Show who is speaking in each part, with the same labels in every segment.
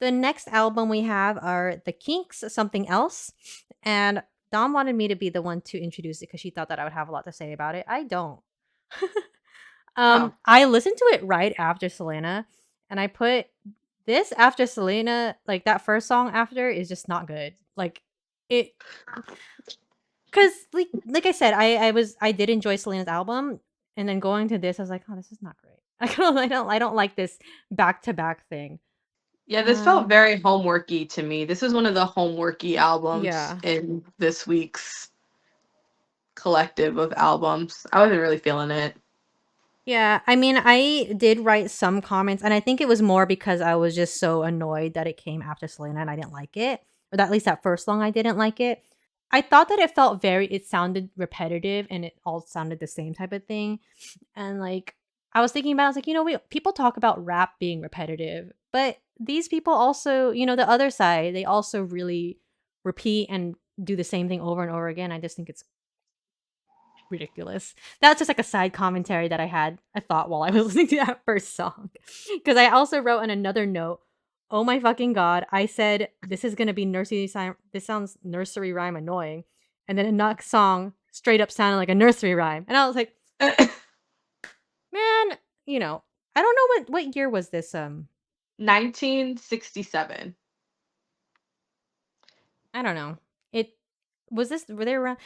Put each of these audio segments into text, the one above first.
Speaker 1: The next album we have are the Kinks, Something Else. And Dom wanted me to be the one to introduce it because she thought that I would have a lot to say about it. I don't.
Speaker 2: Oh,
Speaker 1: I listened to it right after Selena, and I put this after Selena, like that first song after is just not good. Like it, because like I said, I did enjoy Selena's album, and then going to this, I was like, oh, this is not great. I don't like this back to back thing.
Speaker 2: yeah, this felt
Speaker 1: Um,
Speaker 2: very homeworky to me. This is one of the homeworky albums
Speaker 1: yeah.
Speaker 2: in this week's collective of albums. I wasn't really feeling it.
Speaker 1: Yeah, I mean, I did write some comments, and I think it was more because I was just so annoyed that it came after Selena and I didn't like it. Or at least that first song, I didn't like it. I thought that it sounded repetitive and it all sounded the same type of thing. And like, I was thinking about it, I was like, people talk about rap being repetitive, but these people also, the other side, they also really repeat and do the same thing over and over again. I just think it's ridiculous. That's just like a side commentary that I thought while I was listening to that first song. Because I also wrote in another note, oh my fucking god, I said this is gonna be nursery rhyme. This sounds nursery rhyme annoying, and then the next song straight up sounded like a nursery rhyme, and I was like, man, I don't know what year was this.
Speaker 2: 1967.
Speaker 1: I don't know. It was this. Were they around?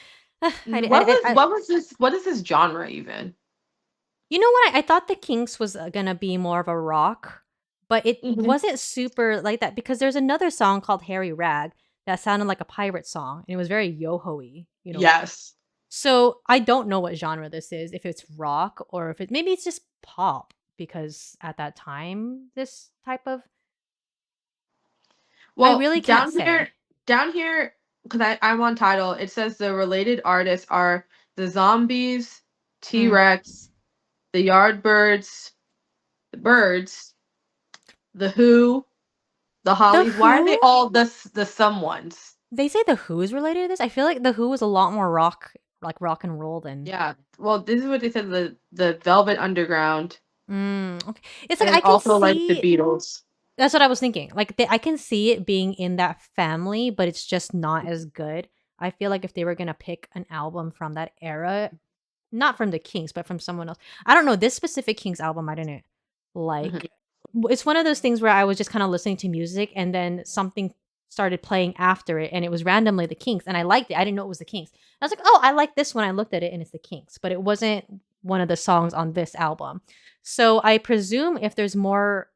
Speaker 2: What is this genre even?
Speaker 1: You know what? I thought the Kinks was gonna be more of a rock, but it
Speaker 2: Hmm.
Speaker 1: wasn't super like that because there's another song called Harry Rag that sounded like a pirate song and it was very yo-ho-y.
Speaker 2: Yes.
Speaker 1: So I don't know what genre this is, if it's rock or if maybe it's just pop because at that time this type of I
Speaker 2: Well,
Speaker 1: really can't say.
Speaker 2: down here, because I'm on title, it says the related artists are the Zombies, T
Speaker 1: Mm.
Speaker 2: Rex, the Yardbirds, the Birds, the Who, the
Speaker 1: The
Speaker 2: Hollies. Why are they
Speaker 1: Who?
Speaker 2: all the someones?
Speaker 1: They say the Who is related to this. I feel like the Who is a lot more rock, like rock and roll than.
Speaker 2: Yeah. Well, this is what they said, the Velvet Underground,
Speaker 1: Okay. It's like
Speaker 2: and
Speaker 1: I can
Speaker 2: also like the
Speaker 1: see.
Speaker 2: Beatles.
Speaker 1: That's what I was thinking. Like, I can see it being in that family, but it's just not as good. I feel like if they were gonna pick an album from that era, not from the Kinks, but from someone else. I don't know, this specific Kinks album, I didn't
Speaker 2: Mhm.
Speaker 1: like. It's one of those things where I was just kinda listening to music and then something started playing after it, and it was randomly the Kinks, and I liked it. I didn't know it was the Kinks. I was like, "Oh, I like this one." I looked at it and it's the Kinks, but it wasn't one of the songs on this album. So, I presume if there's more,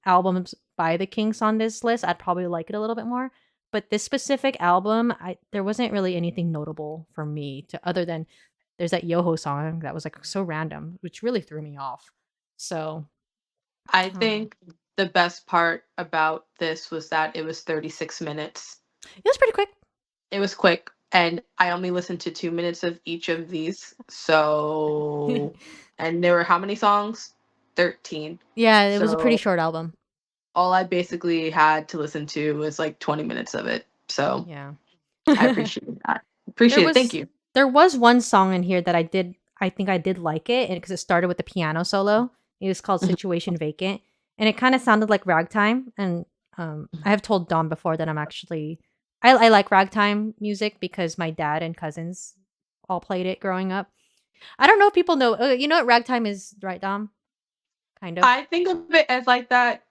Speaker 1: albums by the Kinks on this list, I'd probably like it a little bit more. But this specific album, there wasn't really anything notable for me to other than there's that Yoho song that was like so random, which really threw me off. So
Speaker 2: I
Speaker 1: I don't know.
Speaker 2: think the best part about this was that it was 36 minutes.
Speaker 1: It was pretty quick.
Speaker 2: It was quick, and I only listened to 2 minutes of each of these. So, and there were how many songs? 13.
Speaker 1: Yeah, it was a pretty
Speaker 2: So,
Speaker 1: short album.
Speaker 2: all I basically had to listen to was like 20 minutes of it. So,
Speaker 1: Yeah.
Speaker 2: I appreciate that.
Speaker 1: there
Speaker 2: Appreciate it. Thank
Speaker 1: was
Speaker 2: you.
Speaker 1: there was one song in here that I think I did like it because it started with the piano solo. It was called
Speaker 2: Mhm.
Speaker 1: Situation Vacant and it kind of sounded like ragtime and I have told Dom before that I like ragtime music because my dad and cousins all played it growing up. I don't know if people know you know what ragtime is, right, Dom? Kind of.
Speaker 2: I think of it as like that,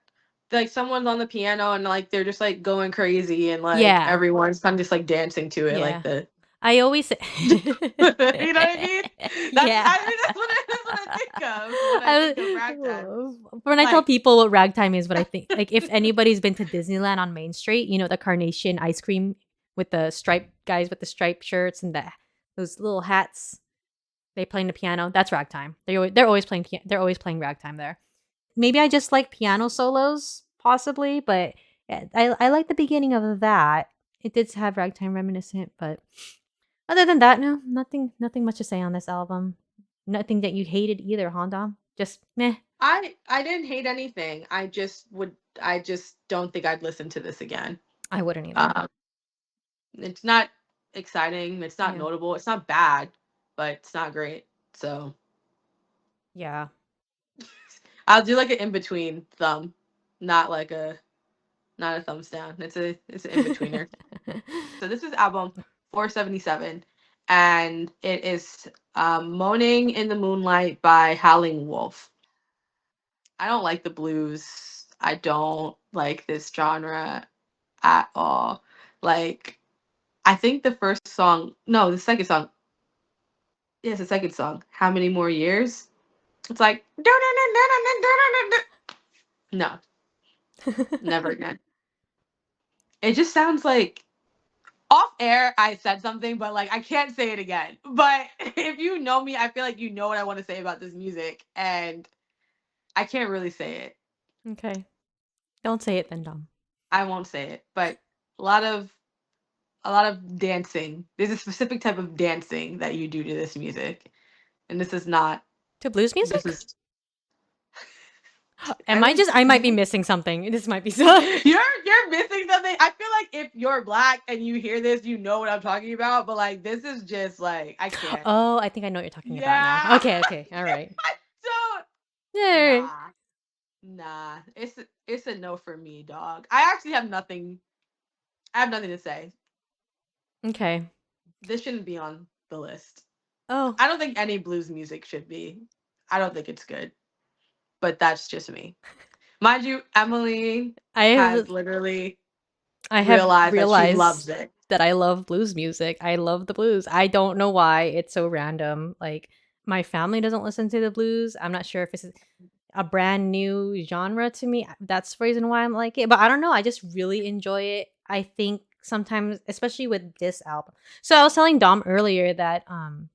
Speaker 2: like someone's on the piano and like they're just like going crazy and like
Speaker 1: Yeah.
Speaker 2: everyone's kind of just like dancing to it, like
Speaker 1: Yeah.
Speaker 2: the
Speaker 1: I always say
Speaker 2: you know what I mean?
Speaker 1: Yeah.
Speaker 2: That's what I think of when I think of ragtime.
Speaker 1: When I tell
Speaker 2: Like,
Speaker 1: people what ragtime is, what I think, like if anybody's been to Disneyland on Main Street, the carnation ice cream with the striped guys with the striped shirts and those little hats, they playing the piano. That's ragtime. They're always playing they're always playing ragtime there. Maybe I just like piano solos, possibly, but yeah, I like the beginning of that. It did have ragtime reminiscent, but other than that, no, nothing much to say on this album. Nothing that you hated either, Honda. Just meh.
Speaker 2: I didn't hate anything. I just don't think I'd listen to this again.
Speaker 1: I wouldn't either.
Speaker 2: Um, it's not exciting. It's not
Speaker 1: Yeah.
Speaker 2: notable. It's not bad, but it's not great. So
Speaker 1: Yeah.
Speaker 2: I'll do like an in between thumb, not like a not a thumbs down. It's an in-betweener. So this is album 477, and it is Moaning in the Moonlight by Howling Wolf. I don't like the blues. I don't like this genre at all. Like, I think the first song, no, the second song, yes, the second song, How Many More Years? It's like, no, never again. It just sounds like off air I said something, but like I can't say it again. But if you know me, I feel like you know what I want to say about this music, and I can't really say it.
Speaker 1: Okay. Don't say it then, Dom.
Speaker 2: I won't say it. But a lot of a lot of dancing. There's a specific type of dancing that you do to this music, and this is not.
Speaker 1: To blues
Speaker 2: This
Speaker 1: music?
Speaker 2: is.
Speaker 1: Am I just? I might be missing something. This might be so.
Speaker 2: You're missing something. I feel like if you're black and you hear this, you know what I'm talking about. But like, this is just like I can't.
Speaker 1: Oh, I think I know what you're talking about now.
Speaker 2: Yeah.
Speaker 1: Okay, okay, all right.
Speaker 2: I don't.
Speaker 1: Yeah.
Speaker 2: Nah. Nah. It's a no for me, dog. I actually have nothing. I have nothing to say.
Speaker 1: Okay.
Speaker 2: This shouldn't be on the list.
Speaker 1: Oh,
Speaker 2: I don't think any blues music should be. I don't think it's good. But that's just me. Mind you, Emily
Speaker 1: I
Speaker 2: has
Speaker 1: have
Speaker 2: literally
Speaker 1: I have
Speaker 2: realized that she loves
Speaker 1: realized
Speaker 2: it.
Speaker 1: that I love blues music. I love the blues. I don't know why. It's so random. Like my family doesn't listen to the blues. I'm not sure if it's a brand new genre to me. That's the reason why I'm like it. But I don't know. I just really enjoy it. I think sometimes, especially with this album. So I was telling Dom earlier that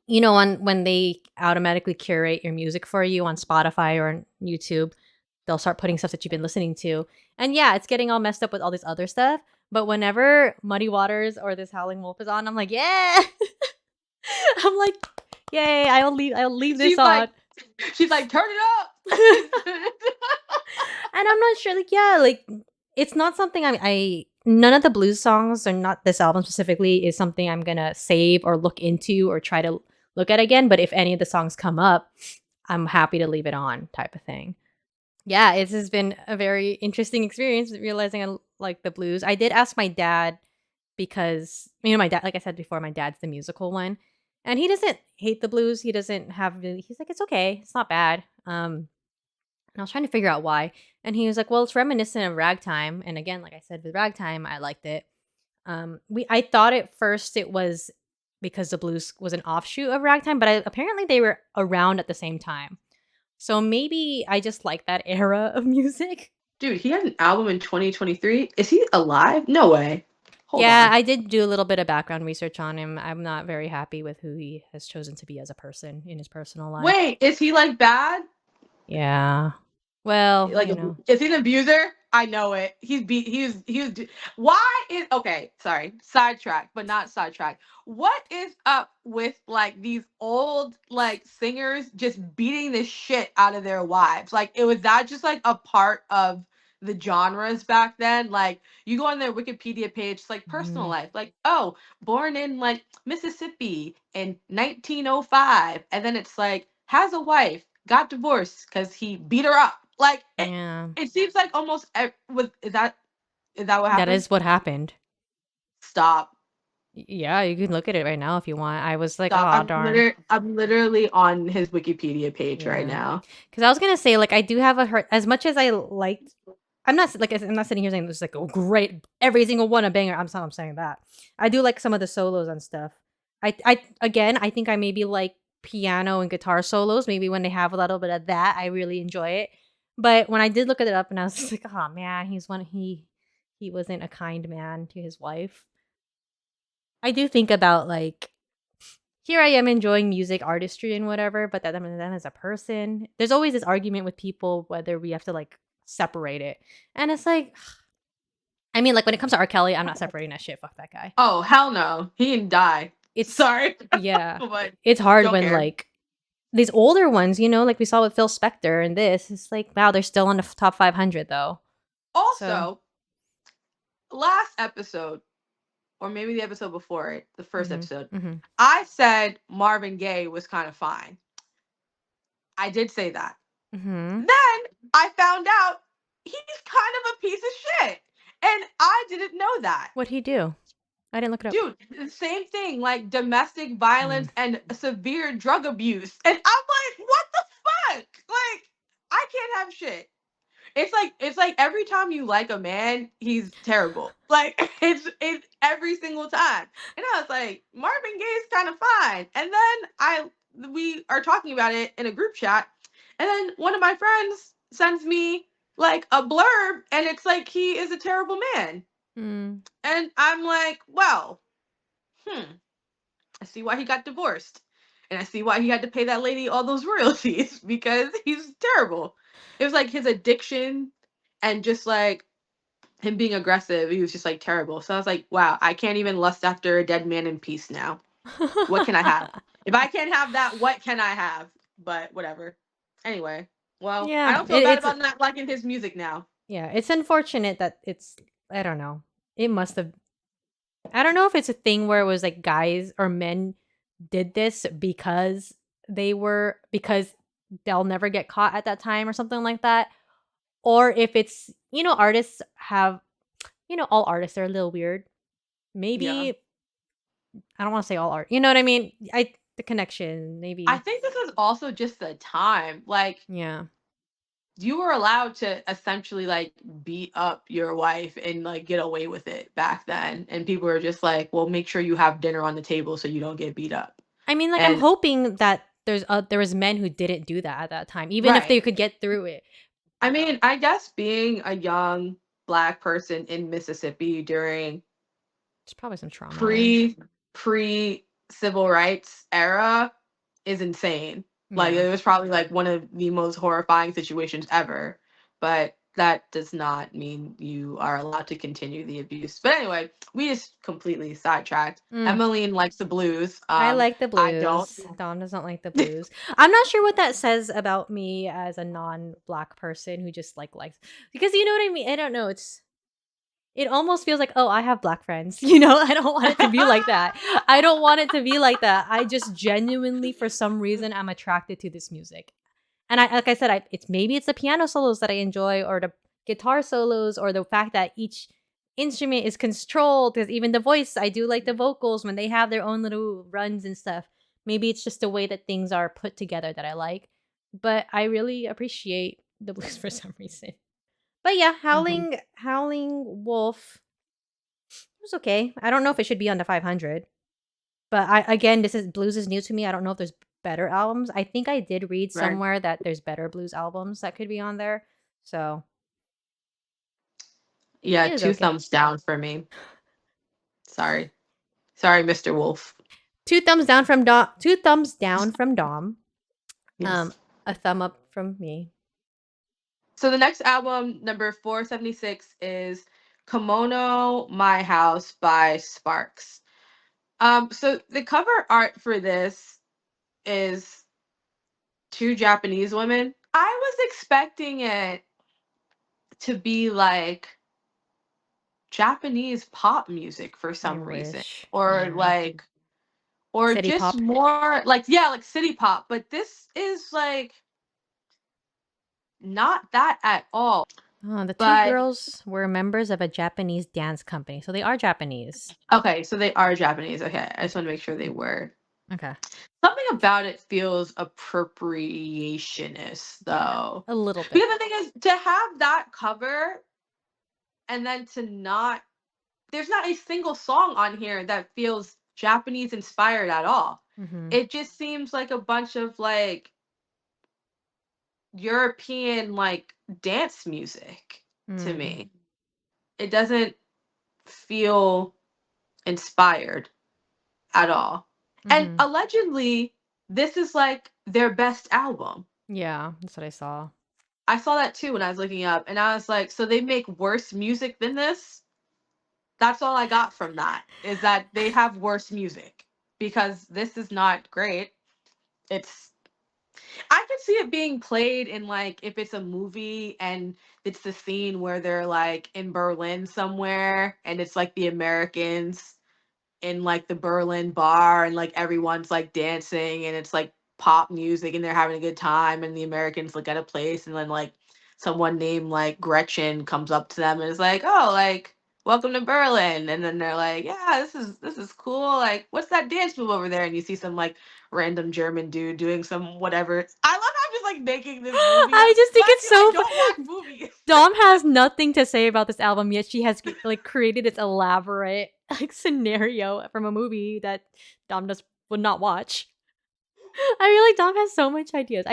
Speaker 1: you know, when they automatically curate your music for you on Spotify or on YouTube, they'll start putting stuff that you've been listening to. And yeah, it's getting all messed up with all this other stuff. But whenever Muddy Waters or this Howling Wolf is on, I'm like, yeah. I'm like, yay, I'll leave this
Speaker 2: She's
Speaker 1: on.
Speaker 2: like, she's like, turn it up.
Speaker 1: And I'm not sure, like, yeah, like it's not something I none of the blues songs or not this album specifically is something I'm gonna save or look into or try to look at again. But if any of the songs come up, I'm happy to leave it on type of thing. Yeah, it has been a very interesting experience realizing I like the blues. I did ask my dad because, you know, my dad, like I said before, my dad's the musical one. And he doesn't hate the blues. He doesn't have really, he's like, it's okay. It's not bad. And I was trying to figure out why. And he was like, well, it's reminiscent of ragtime. And again, like I said, with ragtime, I liked it. I thought at first it was because the blues was an offshoot of ragtime, but apparently they were around at the same time. So maybe I just like that era of music.
Speaker 2: Dude, he had an album in 2023. Is he alive? No way. Hold
Speaker 1: Yeah,
Speaker 2: on.
Speaker 1: I did do a little bit of background research on him. I'm not very happy with who he has chosen to be as a person in his personal life.
Speaker 2: Wait, is he like bad?
Speaker 1: Yeah. Well,
Speaker 2: Like,
Speaker 1: you know.
Speaker 2: is he an abuser? I know it. He was. Why is okay? Sorry, sidetrack, but not sidetrack. What is up with like these old like singers just beating the shit out of their wives? Like, it was that just like a part of the genres back then? Like, you go on their Wikipedia page, it's like personal
Speaker 1: Mhm.
Speaker 2: life, like, oh, born in like Mississippi in 1905, and then it's like has a wife, got divorced because he beat her up. Like,
Speaker 1: Yeah.
Speaker 2: it seems like almost with is that what
Speaker 1: That
Speaker 2: happened?
Speaker 1: is what happened.
Speaker 2: Stop.
Speaker 1: Yeah, you can look at it right now if you want. I was like,
Speaker 2: Stop.
Speaker 1: "Oh, darn."
Speaker 2: I'm literally on his Wikipedia page right
Speaker 1: Yeah.
Speaker 2: now.
Speaker 1: Because I was gonna say, like, I do have a hurt as much as I liked. I'm not sitting here saying this like, oh, great, every single one a banger. I'm saying that. I do like some of the solos and stuff. Again, I think I maybe like piano and guitar solos. Maybe when they have a little bit of that, I really enjoy it. But when I did look it up, and I was just like, oh man, he wasn't a kind man to his wife. I do think about like here I am enjoying music, artistry, and whatever, but that them as a person, there's always this argument with people whether we have to like separate it. And it's like, I mean, like when it comes to R. Kelly, I'm not separating that shit. Fuck that guy.
Speaker 2: Oh, hell no. He didn't die.
Speaker 1: It's
Speaker 2: Sorry.
Speaker 1: yeah,
Speaker 2: But
Speaker 1: it's hard
Speaker 2: don't
Speaker 1: when
Speaker 2: care.
Speaker 1: like these older ones, you know, like we saw with Phil Spector and this. It's like wow, they're still on the top 500 though. So
Speaker 2: Also, last episode, or maybe the episode before it, the first
Speaker 1: mm-hmm,
Speaker 2: episode,
Speaker 1: mm-hmm,
Speaker 2: I said Marvin Gaye was kind of fine. I did say that.
Speaker 1: mm-hmm.
Speaker 2: Then I found out he's kind of a piece of shit. And I didn't know that.
Speaker 1: What'd he do? I didn't look it up.
Speaker 2: Dude, the same thing, like domestic violence
Speaker 1: Mm.
Speaker 2: and severe drug abuse. And I'm like, what the fuck? Like, I can't have shit. It's like every time you like a man, he's terrible. Like it's every single time. And I was like, Marvin Gaye's kind of fine. And then we are talking about it in a group chat, and then one of my friends sends me like a blurb, and it's like he is a terrible man.
Speaker 1: Mm.
Speaker 2: And I'm like, well, I see why he got divorced. And I see why he had to pay that lady all those royalties because he's terrible. It was like his addiction and just like him being aggressive. He was just like terrible. So I was like, wow, I can't even lust after a dead man in peace now. What can I have? If I can't have that, what can I have? But whatever. Anyway, well, I
Speaker 1: Yeah,
Speaker 2: don't feel bad
Speaker 1: it's
Speaker 2: about not liking his music now.
Speaker 1: yeah, it's unfortunate that it's I don't know. It must have I don't know if it's a thing where it was like guys or men did this because they'll never get caught at that time or something like that. Or if it's, artists have, all artists are a little weird.
Speaker 2: Yeah.
Speaker 1: Maybe I don't want to say all art. You know what I mean? The connection,
Speaker 2: I
Speaker 1: maybe.
Speaker 2: think this is also just the time. Like,
Speaker 1: Yeah.
Speaker 2: you were allowed to essentially like beat up your wife and like get away with it back then, and people were just like, well, make sure you have dinner on the table so you don't get beat up.
Speaker 1: I mean, like I'm
Speaker 2: And
Speaker 1: hoping that there was men who didn't do that at that time, even if they
Speaker 2: right,
Speaker 1: could get through it.
Speaker 2: I mean, I guess being a young black person in Mississippi during
Speaker 1: There's probably some trauma there.
Speaker 2: pre civil rights era is insane. Like,
Speaker 1: Yeah.
Speaker 2: it was probably like one of the most horrifying situations ever. But that does not mean you are allowed to continue the abuse. But anyway, we just completely sidetracked.
Speaker 1: Mm.
Speaker 2: Emmeline likes the blues.
Speaker 1: I like the
Speaker 2: I don't.
Speaker 1: blues. Dom doesn't like the blues. I'm not sure what that says about me as a non-black person who just likes because you know what I mean. I don't know. It almost feels like, oh, I have black friends. I don't want it to be like that. I don't want it to be like that. I just genuinely, for some reason, I'm attracted to this music. And like I said, it's the piano solos that I enjoy, or the guitar solos, or the fact that each instrument is controlled. Because even the voice, I do like the vocals when they have their own little runs and stuff. Maybe it's just the way that things are put together that I like. But I really appreciate the blues for some reason. But yeah,
Speaker 2: Mhm.
Speaker 1: Howling Wolf was okay. I don't know if it should be on the 500. But again, this is blues is new to me. I don't know if there's better albums. I think I did read
Speaker 2: Right.
Speaker 1: somewhere that there's better blues albums that could be on there. So
Speaker 2: Yeah,
Speaker 1: it was
Speaker 2: two
Speaker 1: okay.
Speaker 2: thumbs down for me. Sorry. Sorry, Mr. Wolf.
Speaker 1: Two thumbs down from Dom. Two thumbs down from Dom.
Speaker 2: Yes.
Speaker 1: A thumb up from me.
Speaker 2: So the next album, number 476, is Kimono My House by Sparks. So the cover art for this is two Japanese women. I was expecting it to be like Japanese pop music for
Speaker 1: I
Speaker 2: some reason.
Speaker 1: wish.
Speaker 2: Or
Speaker 1: Yeah.
Speaker 2: like or
Speaker 1: City
Speaker 2: just
Speaker 1: pop.
Speaker 2: more like, yeah, like city pop, but this is like not that at all.
Speaker 1: Oh, the two
Speaker 2: But
Speaker 1: girls were members of a Japanese dance company, so they are Japanese.
Speaker 2: okay, so they are Japanese. Okay, I just want to make sure they were.
Speaker 1: Okay.
Speaker 2: Something about it feels appropriationist,
Speaker 1: Yeah,
Speaker 2: though.
Speaker 1: a little bit.
Speaker 2: Because the thing is, to have that cover and then to not, there's not a single song on here that feels Japanese inspired at all.
Speaker 1: Mm-hmm.
Speaker 2: It just seems like a bunch of like European like dance music to
Speaker 1: Mm.
Speaker 2: me. It doesn't feel inspired at all. And
Speaker 1: Mm-hmm.
Speaker 2: allegedly, this is like their best album.
Speaker 1: Yeah, that's what I saw.
Speaker 2: I saw that too when I was looking up, and I was like, so they make worse music than this? That's all I got from that, is that they have worse music, because this is not great. It's I could see it being played in like if it's a movie and it's the scene where they're like in Berlin somewhere and it's like the Americans in like the Berlin bar and like everyone's like dancing and it's like pop music and they're having a good time and the Americans look at a place and then like someone named like Gretchen comes up to them and is like, "Oh, like welcome to Berlin," and then they're like, "Yeah, this is cool. Like, what's that dance move over there?" And you see some like random German dude doing some whatever. I love how I'm just like making this movie
Speaker 1: I
Speaker 2: up.
Speaker 1: just think
Speaker 2: Mind
Speaker 1: it's
Speaker 2: you, I
Speaker 1: so
Speaker 2: don't watch movies.
Speaker 1: Dom has nothing to say about this album, yet she has like created this elaborate like scenario from a movie that Dom just would not watch. I feel like Dom has so much ideas.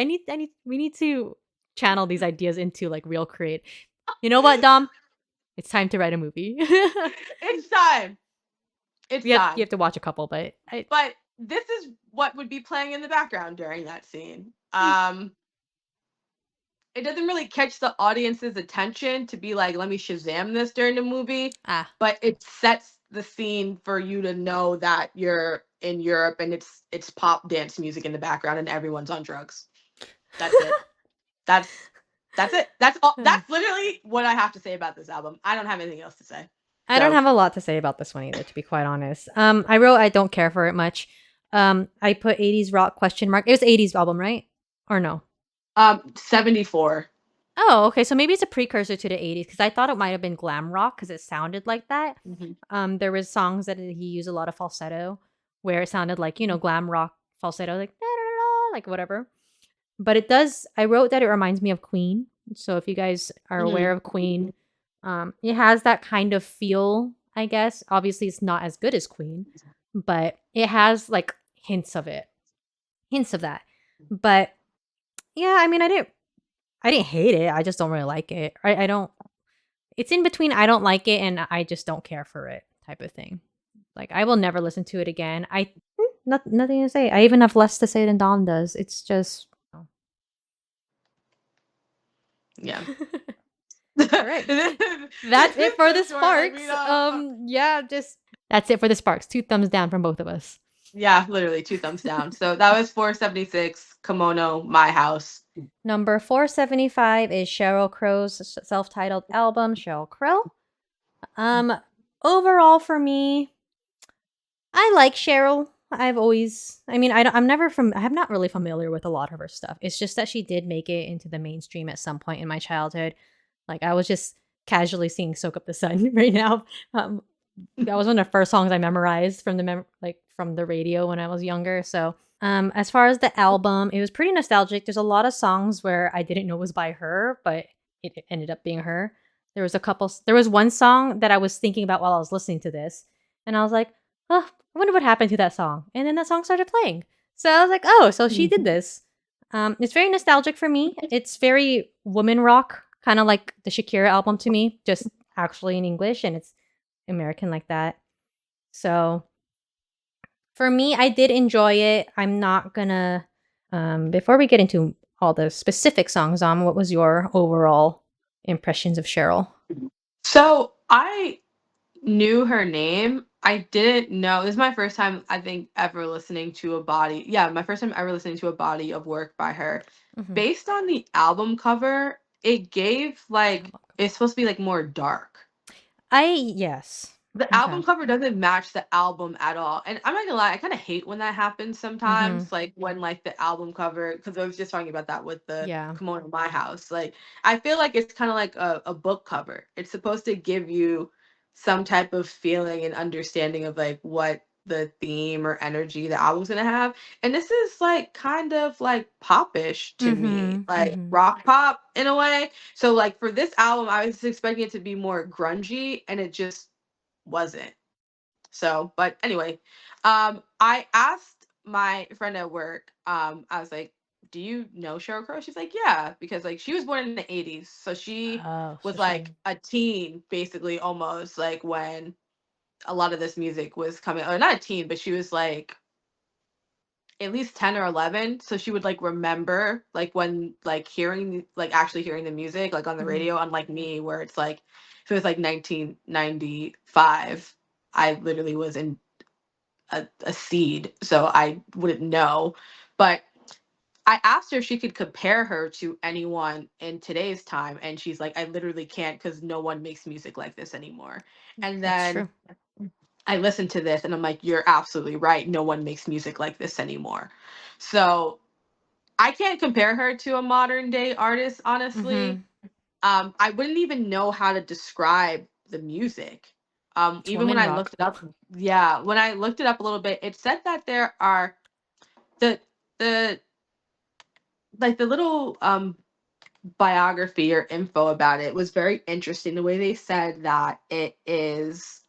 Speaker 1: We need to channel these ideas into like real create. You know what, Dom? It's time to write a movie.
Speaker 2: It's time. It's
Speaker 1: You
Speaker 2: time.
Speaker 1: have to watch a couple, but
Speaker 2: But this is what would be playing in the background during that scene. It doesn't really catch the audience's attention to be like, let me Shazam this during the movie,
Speaker 1: ah,
Speaker 2: but it sets the scene for you to know that you're in Europe and it's pop dance music in the background and everyone's on drugs. That's it. That's that's it. That's all. That's literally what I have to say about this album. I don't have anything else to say.
Speaker 1: I don't
Speaker 2: So,
Speaker 1: have a lot to say about this one either, to be quite honest. I wrote I don't care for it much. I put 80s rock question mark. It was 80s album, right? Or no?
Speaker 2: 74.
Speaker 1: Oh, okay. So maybe it's a precursor to the 80s because I thought it might have been glam rock because it sounded like that.
Speaker 2: Mm-hmm.
Speaker 1: There was songs that he used a lot of falsetto where it sounded like, glam rock falsetto, like da, da, da, da, like whatever. But it does. I wrote that it reminds me of Queen. So if you guys are aware
Speaker 2: Mm-hmm.
Speaker 1: of Queen, it has that kind of feel. I guess obviously it's not as good as Queen, but it has like hints of that. But yeah, I mean, I didn't hate it. I just don't really like it. I don't. It's in between. I don't like it, and I just don't care for it, type of thing. Like I will never listen to it again. Nothing to say. I even have less to say than Dom does. It's just.
Speaker 2: Yeah.
Speaker 1: All right. That's it for the Sparks. That's it for the Sparks. 2 thumbs down from both of us.
Speaker 2: Yeah, literally 2 thumbs down. So that was 476 Kimono, My House.
Speaker 1: Number 475 is Sheryl Crow's self-titled album, Sheryl Crow. Overall for me, I like Sheryl. I'm not really familiar with a lot of her stuff. It's just that she did make it into the mainstream at some point in my childhood. Like I was just casually singing "Soak Up the Sun" right now. That was one of the first songs I memorized from from the radio when I was younger. So, as far as the album, it was pretty nostalgic. There's a lot of songs where I didn't know was by her, but it ended up being her. There was one song that I was thinking about while I was listening to this, and I was like, "Oh, I wonder what happened to that song." And then that song started playing. So I was like, "Oh, so she did this." It's very nostalgic for me. It's very woman rock, kind of like the Shakira album to me, just actually in English, and it's American like that. So for me, I did enjoy it. I'm not gonna before we get into all the specific songs on, what was your overall impressions of Cheryl?
Speaker 2: So I knew her name. I didn't know. This is my first time, I think, ever listening to a body. Yeah, my first time ever listening to a body of work by her.
Speaker 1: Mhm.
Speaker 2: Based on the album cover, it gave like, it's supposed to be like more dark.
Speaker 1: Yes.
Speaker 2: The
Speaker 1: Okay.
Speaker 2: album cover doesn't match the album at all. And I'm not gonna lie, I kind of hate when that happens
Speaker 1: Mhm.
Speaker 2: sometimes. Like when like the album cover, because I was just talking about that with the
Speaker 1: Yeah.
Speaker 2: Kimono My House. Like I feel like it's kind of like a book cover. It's supposed to give you some type of feeling and understanding of like what the theme or energy the album's gonna have. And this is like kind of like popish to me,
Speaker 1: Mhm.
Speaker 2: like
Speaker 1: Mhm.
Speaker 2: rock pop in a way. So like for this album, I was expecting it to be more grungy, and it just wasn't. So, but anyway, I asked my friend at work, I was like, do you know Sheryl Crow? She's like, yeah, because like she was born in the 80s. So she
Speaker 1: Oh, so
Speaker 2: was
Speaker 1: she
Speaker 2: like a teen, basically almost like when a lot of this music was coming, or not a teen, but she was like at least 10 or 11. So she would like remember like when like like actually hearing the music like on the
Speaker 1: Mhm.
Speaker 2: radio, unlike me, where it's like if it was like 1995, I literally was in a seed, so I wouldn't know. But I asked her if she could compare her to anyone in today's time, and she's like, I literally can't because no one makes music like this anymore. And
Speaker 1: That's
Speaker 2: then
Speaker 1: true.
Speaker 2: I listened to this and I'm like, you're absolutely right. No one makes music like this anymore. So I can't compare her to a modern day artist, honestly.
Speaker 1: Mhm.
Speaker 2: I wouldn't even know how to describe the music.
Speaker 1: It's
Speaker 2: Even when
Speaker 1: woman
Speaker 2: I looked
Speaker 1: rock.
Speaker 2: it up, yeah, when I looked it up a little bit, it said that there are the the like the little biography or info about it was very interesting. The way they said that it is,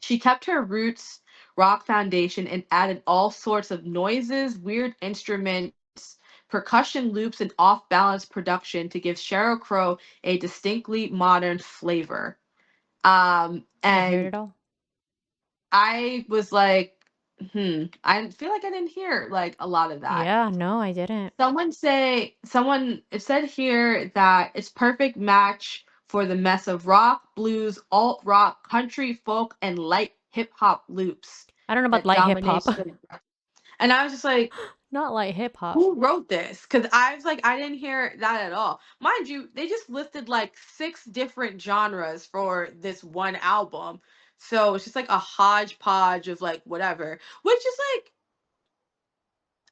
Speaker 2: she kept her roots rock foundation and added all sorts of noises, weird instruments, percussion loops, and off balance production to give Sheryl Crow a distinctly modern flavor.
Speaker 1: I heard it
Speaker 2: And
Speaker 1: all.
Speaker 2: I was like, I feel like I didn't hear like a lot of that.
Speaker 1: Yeah, no, I didn't.
Speaker 2: Someone it said here that it's perfect match for the mess of rock, blues, alt rock, country, folk, and light hip hop loops
Speaker 1: I don't know about
Speaker 2: that
Speaker 1: light hip hop.
Speaker 2: dominates and I was just like,
Speaker 1: Not light hip hop.
Speaker 2: who wrote this? Because I was like, I didn't hear that at all. Mind you, they just listed like 6 different genres for this one album. So it's just like a hodgepodge of like whatever, which is like,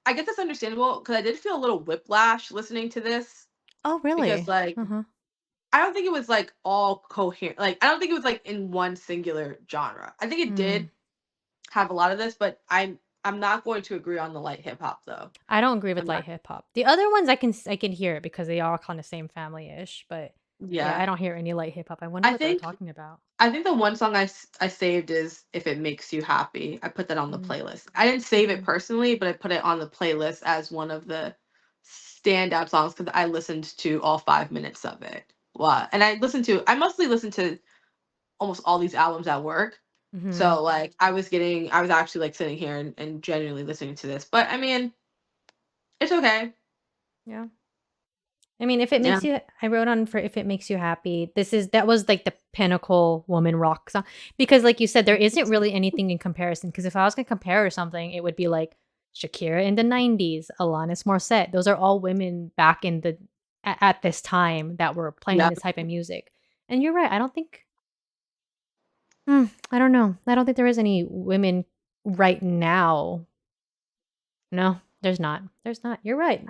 Speaker 2: I guess that's understandable because I did feel a little whiplash listening to this
Speaker 1: Oh,
Speaker 2: because
Speaker 1: really?
Speaker 2: like
Speaker 1: Uh-huh.
Speaker 2: I don't think it was like all coherent. Like I don't think it was like in one singular genre. I think it
Speaker 1: Mm.
Speaker 2: did have a lot of this, but I'm not going to agree on the light hip hop though.
Speaker 1: I don't agree with
Speaker 2: I'm
Speaker 1: light
Speaker 2: not.
Speaker 1: hip hop. The other ones I can hear it because they all kind of same family-ish, but yeah,
Speaker 2: Yeah,
Speaker 1: I don't hear any light hip hop. I wonder
Speaker 2: I
Speaker 1: what they're
Speaker 2: think
Speaker 1: talking about.
Speaker 2: I think the one song I saved is "If It Makes You Happy." I put that on the
Speaker 1: Mm.
Speaker 2: playlist. I didn't save it
Speaker 1: Mm.
Speaker 2: personally, but I put it on the playlist as one of the standout songs because I listened to all 5 minutes of it. Wow, and I mostly listen to almost all these albums at work.
Speaker 1: Mhm.
Speaker 2: So like I was actually like sitting here and genuinely listening to this. But I mean, it's okay.
Speaker 1: Yeah. I mean, if it
Speaker 2: Yeah.
Speaker 1: makes you I wrote on for if it makes you happy. That was like the pinnacle woman rock song because like you said there isn't really anything in comparison because if I was going to compare or something it would be like Shakira in the 90s, Alanis Morissette. Those are all women back in the at this time that were playing
Speaker 2: Yeah.
Speaker 1: this type of music. And you're right. I don't think I don't know. I don't think there is any women right now. No, there's not. There's not. You're right.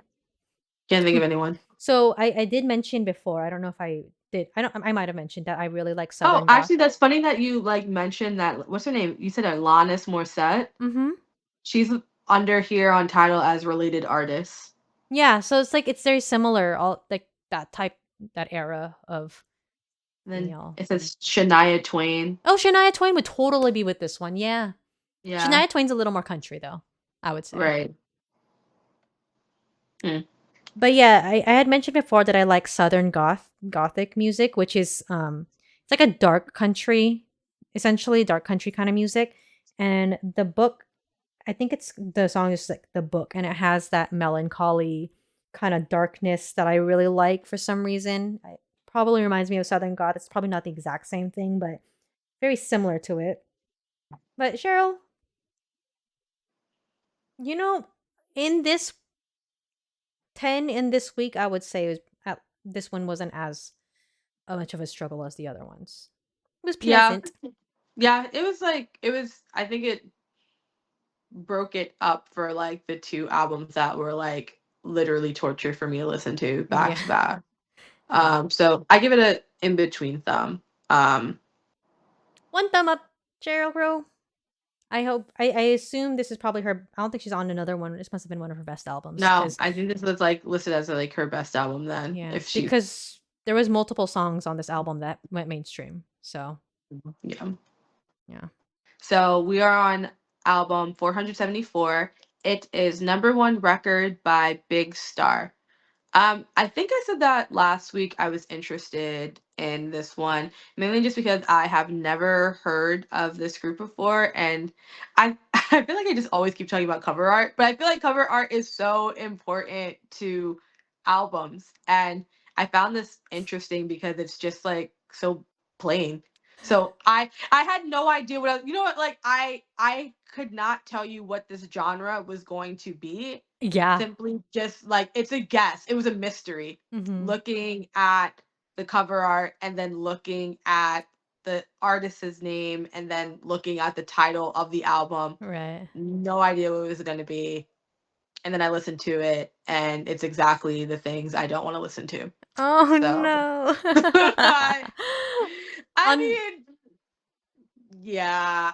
Speaker 2: Can't think of anyone.
Speaker 1: So I did mention before, I don't know if I did. I don't I might have mentioned that I really like
Speaker 2: Oh,
Speaker 1: Southern goth.
Speaker 2: actually that's funny that you like mentioned that what's her name? You said Alanis Morissette.
Speaker 1: Mhm.
Speaker 2: She's under here on title as related artists.
Speaker 1: Yeah, so it's like it's very similar all like that era of,
Speaker 2: And
Speaker 1: you
Speaker 2: then
Speaker 1: know.
Speaker 2: it says Shania Twain.
Speaker 1: Oh, Shania Twain would totally be with this one. Yeah.
Speaker 2: Yeah.
Speaker 1: Shania Twain's a little more country though, I would say.
Speaker 2: Right. Hmm.
Speaker 1: But yeah, I had mentioned before that I like Southern gothic music, which is it's like a dark country, essentially dark country kind of music. And the book, I think it's the song is like the book, and it has that melancholy kind of darkness that I really like for some reason. It probably reminds me of Southern God. It's probably not the exact same thing, but very similar to it. But Cheryl, you know, in this 10 in this week, I would say this one wasn't as much of a struggle as the other ones. It was
Speaker 2: Yeah.
Speaker 1: pleasant.
Speaker 2: Yeah. It was I think it broke it up for like the 2 albums that were like literally torture for me to listen
Speaker 1: Yeah.
Speaker 2: to back.
Speaker 1: Yeah.
Speaker 2: So I give it a in between thumb.
Speaker 1: One thumb up, Cheryl Crow. I hope I assume this is probably her. I don't think she's on another one. This must have been one of her best albums
Speaker 2: No,
Speaker 1: because
Speaker 2: I think this was like listed as like her best album then.
Speaker 1: yeah,
Speaker 2: If she,
Speaker 1: because there was multiple songs on this album that went mainstream. So,
Speaker 2: yeah.
Speaker 1: yeah.
Speaker 2: So we are on album 474. It is number one record by Big Star. I think I said that last week I was interested in this one, mainly just because I have never heard of this group before, and I feel like I just always keep talking about cover art, but I feel like cover art is so important to albums, and I found this interesting because it's just like so plain. So I had no idea what you know what, like I could not tell you what this genre was going to be,
Speaker 1: Yeah.
Speaker 2: simply just like it's a guess. It was a mystery.
Speaker 1: Mhm.
Speaker 2: Looking at the cover art and then looking at the artist's name and then looking at the title of the album.
Speaker 1: Right.
Speaker 2: No idea what it was going to be. And then I listened to it and it's exactly the things I don't want to listen to.
Speaker 1: Oh,
Speaker 2: So
Speaker 1: no.
Speaker 2: I
Speaker 1: On
Speaker 2: mean, yeah,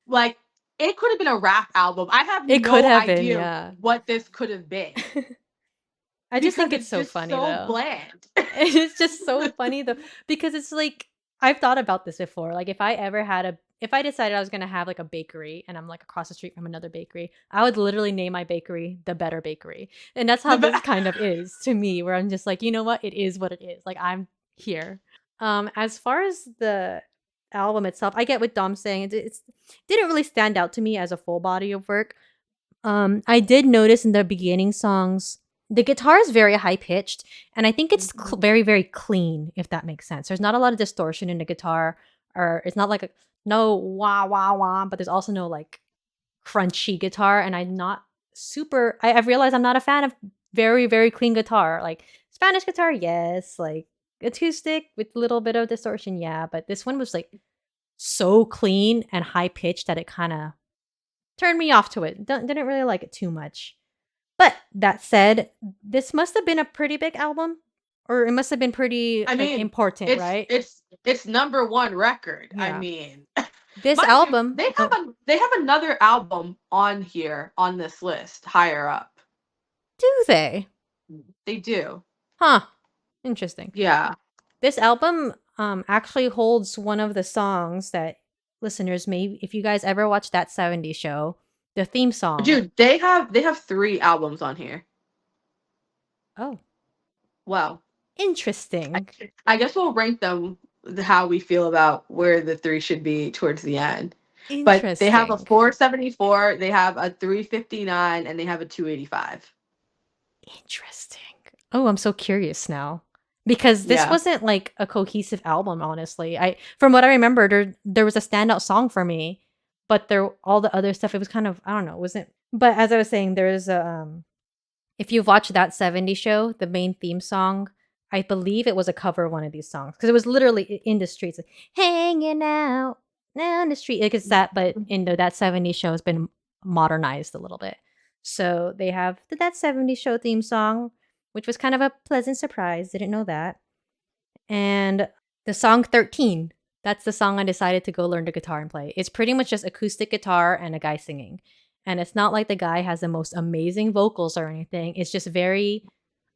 Speaker 2: like it could have been a rap album. I have
Speaker 1: It could
Speaker 2: no
Speaker 1: have been,
Speaker 2: idea
Speaker 1: yeah.
Speaker 2: what this could have been
Speaker 1: I just
Speaker 2: because
Speaker 1: think it's
Speaker 2: it's
Speaker 1: so
Speaker 2: just
Speaker 1: funny,
Speaker 2: so
Speaker 1: though.
Speaker 2: bland.
Speaker 1: It's just so funny, though, because it's like I've thought about this before, like, if I decided I was gonna have, like, a bakery and I'm, like, across the street from another bakery, I would literally name my bakery The Better Bakery, and that's how
Speaker 2: The
Speaker 1: this
Speaker 2: ba-
Speaker 1: kind of is to me, where I'm just like, "You know what? It is what it is." Like, I'm here. As far as the album itself, I get what Dom's saying. It's didn't really stand out to me as a full body of work. I did notice in the beginning songs, the guitar is very high pitched, and I think it's
Speaker 2: Mhm.
Speaker 1: very, very clean, if that makes sense. There's not a lot of distortion in the guitar, or it's not like no wah wah wah, but there's also no like crunchy guitar. And I'm not super. I've realized I'm not a fan of very, very clean guitar. Like Spanish guitar, yes. Like acoustic with a little bit of distortion, yeah. But this one was like so clean and high pitched that it kind of turned me off to it. Didn't really like it too much. But that said, this must have been a pretty big album, or it must have been pretty
Speaker 2: I
Speaker 1: like
Speaker 2: mean,
Speaker 1: important, right?
Speaker 2: it's number one record. I
Speaker 1: Yeah.
Speaker 2: mean,
Speaker 1: This
Speaker 2: mind you,
Speaker 1: album, oh,
Speaker 2: they have another album on here on this list higher up.
Speaker 1: do they?
Speaker 2: They do.
Speaker 1: Huh. Interesting.
Speaker 2: Yeah.
Speaker 1: This album actually holds one of the songs that listeners may, if you guys ever watched That 70s Show, the theme song.
Speaker 2: Dude, they have 3 albums on here.
Speaker 1: Oh,
Speaker 2: Well, I,
Speaker 1: interesting.
Speaker 2: I guess we'll rank them how we feel about where the 3 should be towards the end. But they have a
Speaker 1: Interesting.
Speaker 2: 474, they have a 359, and they have a 285.
Speaker 1: Interesting. Oh, I'm so curious now. Because this
Speaker 2: Yeah.
Speaker 1: wasn't like a cohesive album, honestly. I From what I remember, there was a standout song for me, but there all the other stuff, it was kind of, I don't know, it wasn't. But as I was saying, there's a if you've watched That 70s Show, the main theme song, I believe it was a cover of one of these songs because it was literally in the streets, like, hanging out down the street. Like it's that, but in That 70s Show has been modernized a little bit. So they have the That 70s Show theme song, which was kind of a pleasant surprise. Didn't know that. And the song 13, that's the song I decided to go learn the guitar and play. It's pretty much just acoustic guitar and a guy singing. And it's not like the guy has the most amazing vocals or anything. It's just very,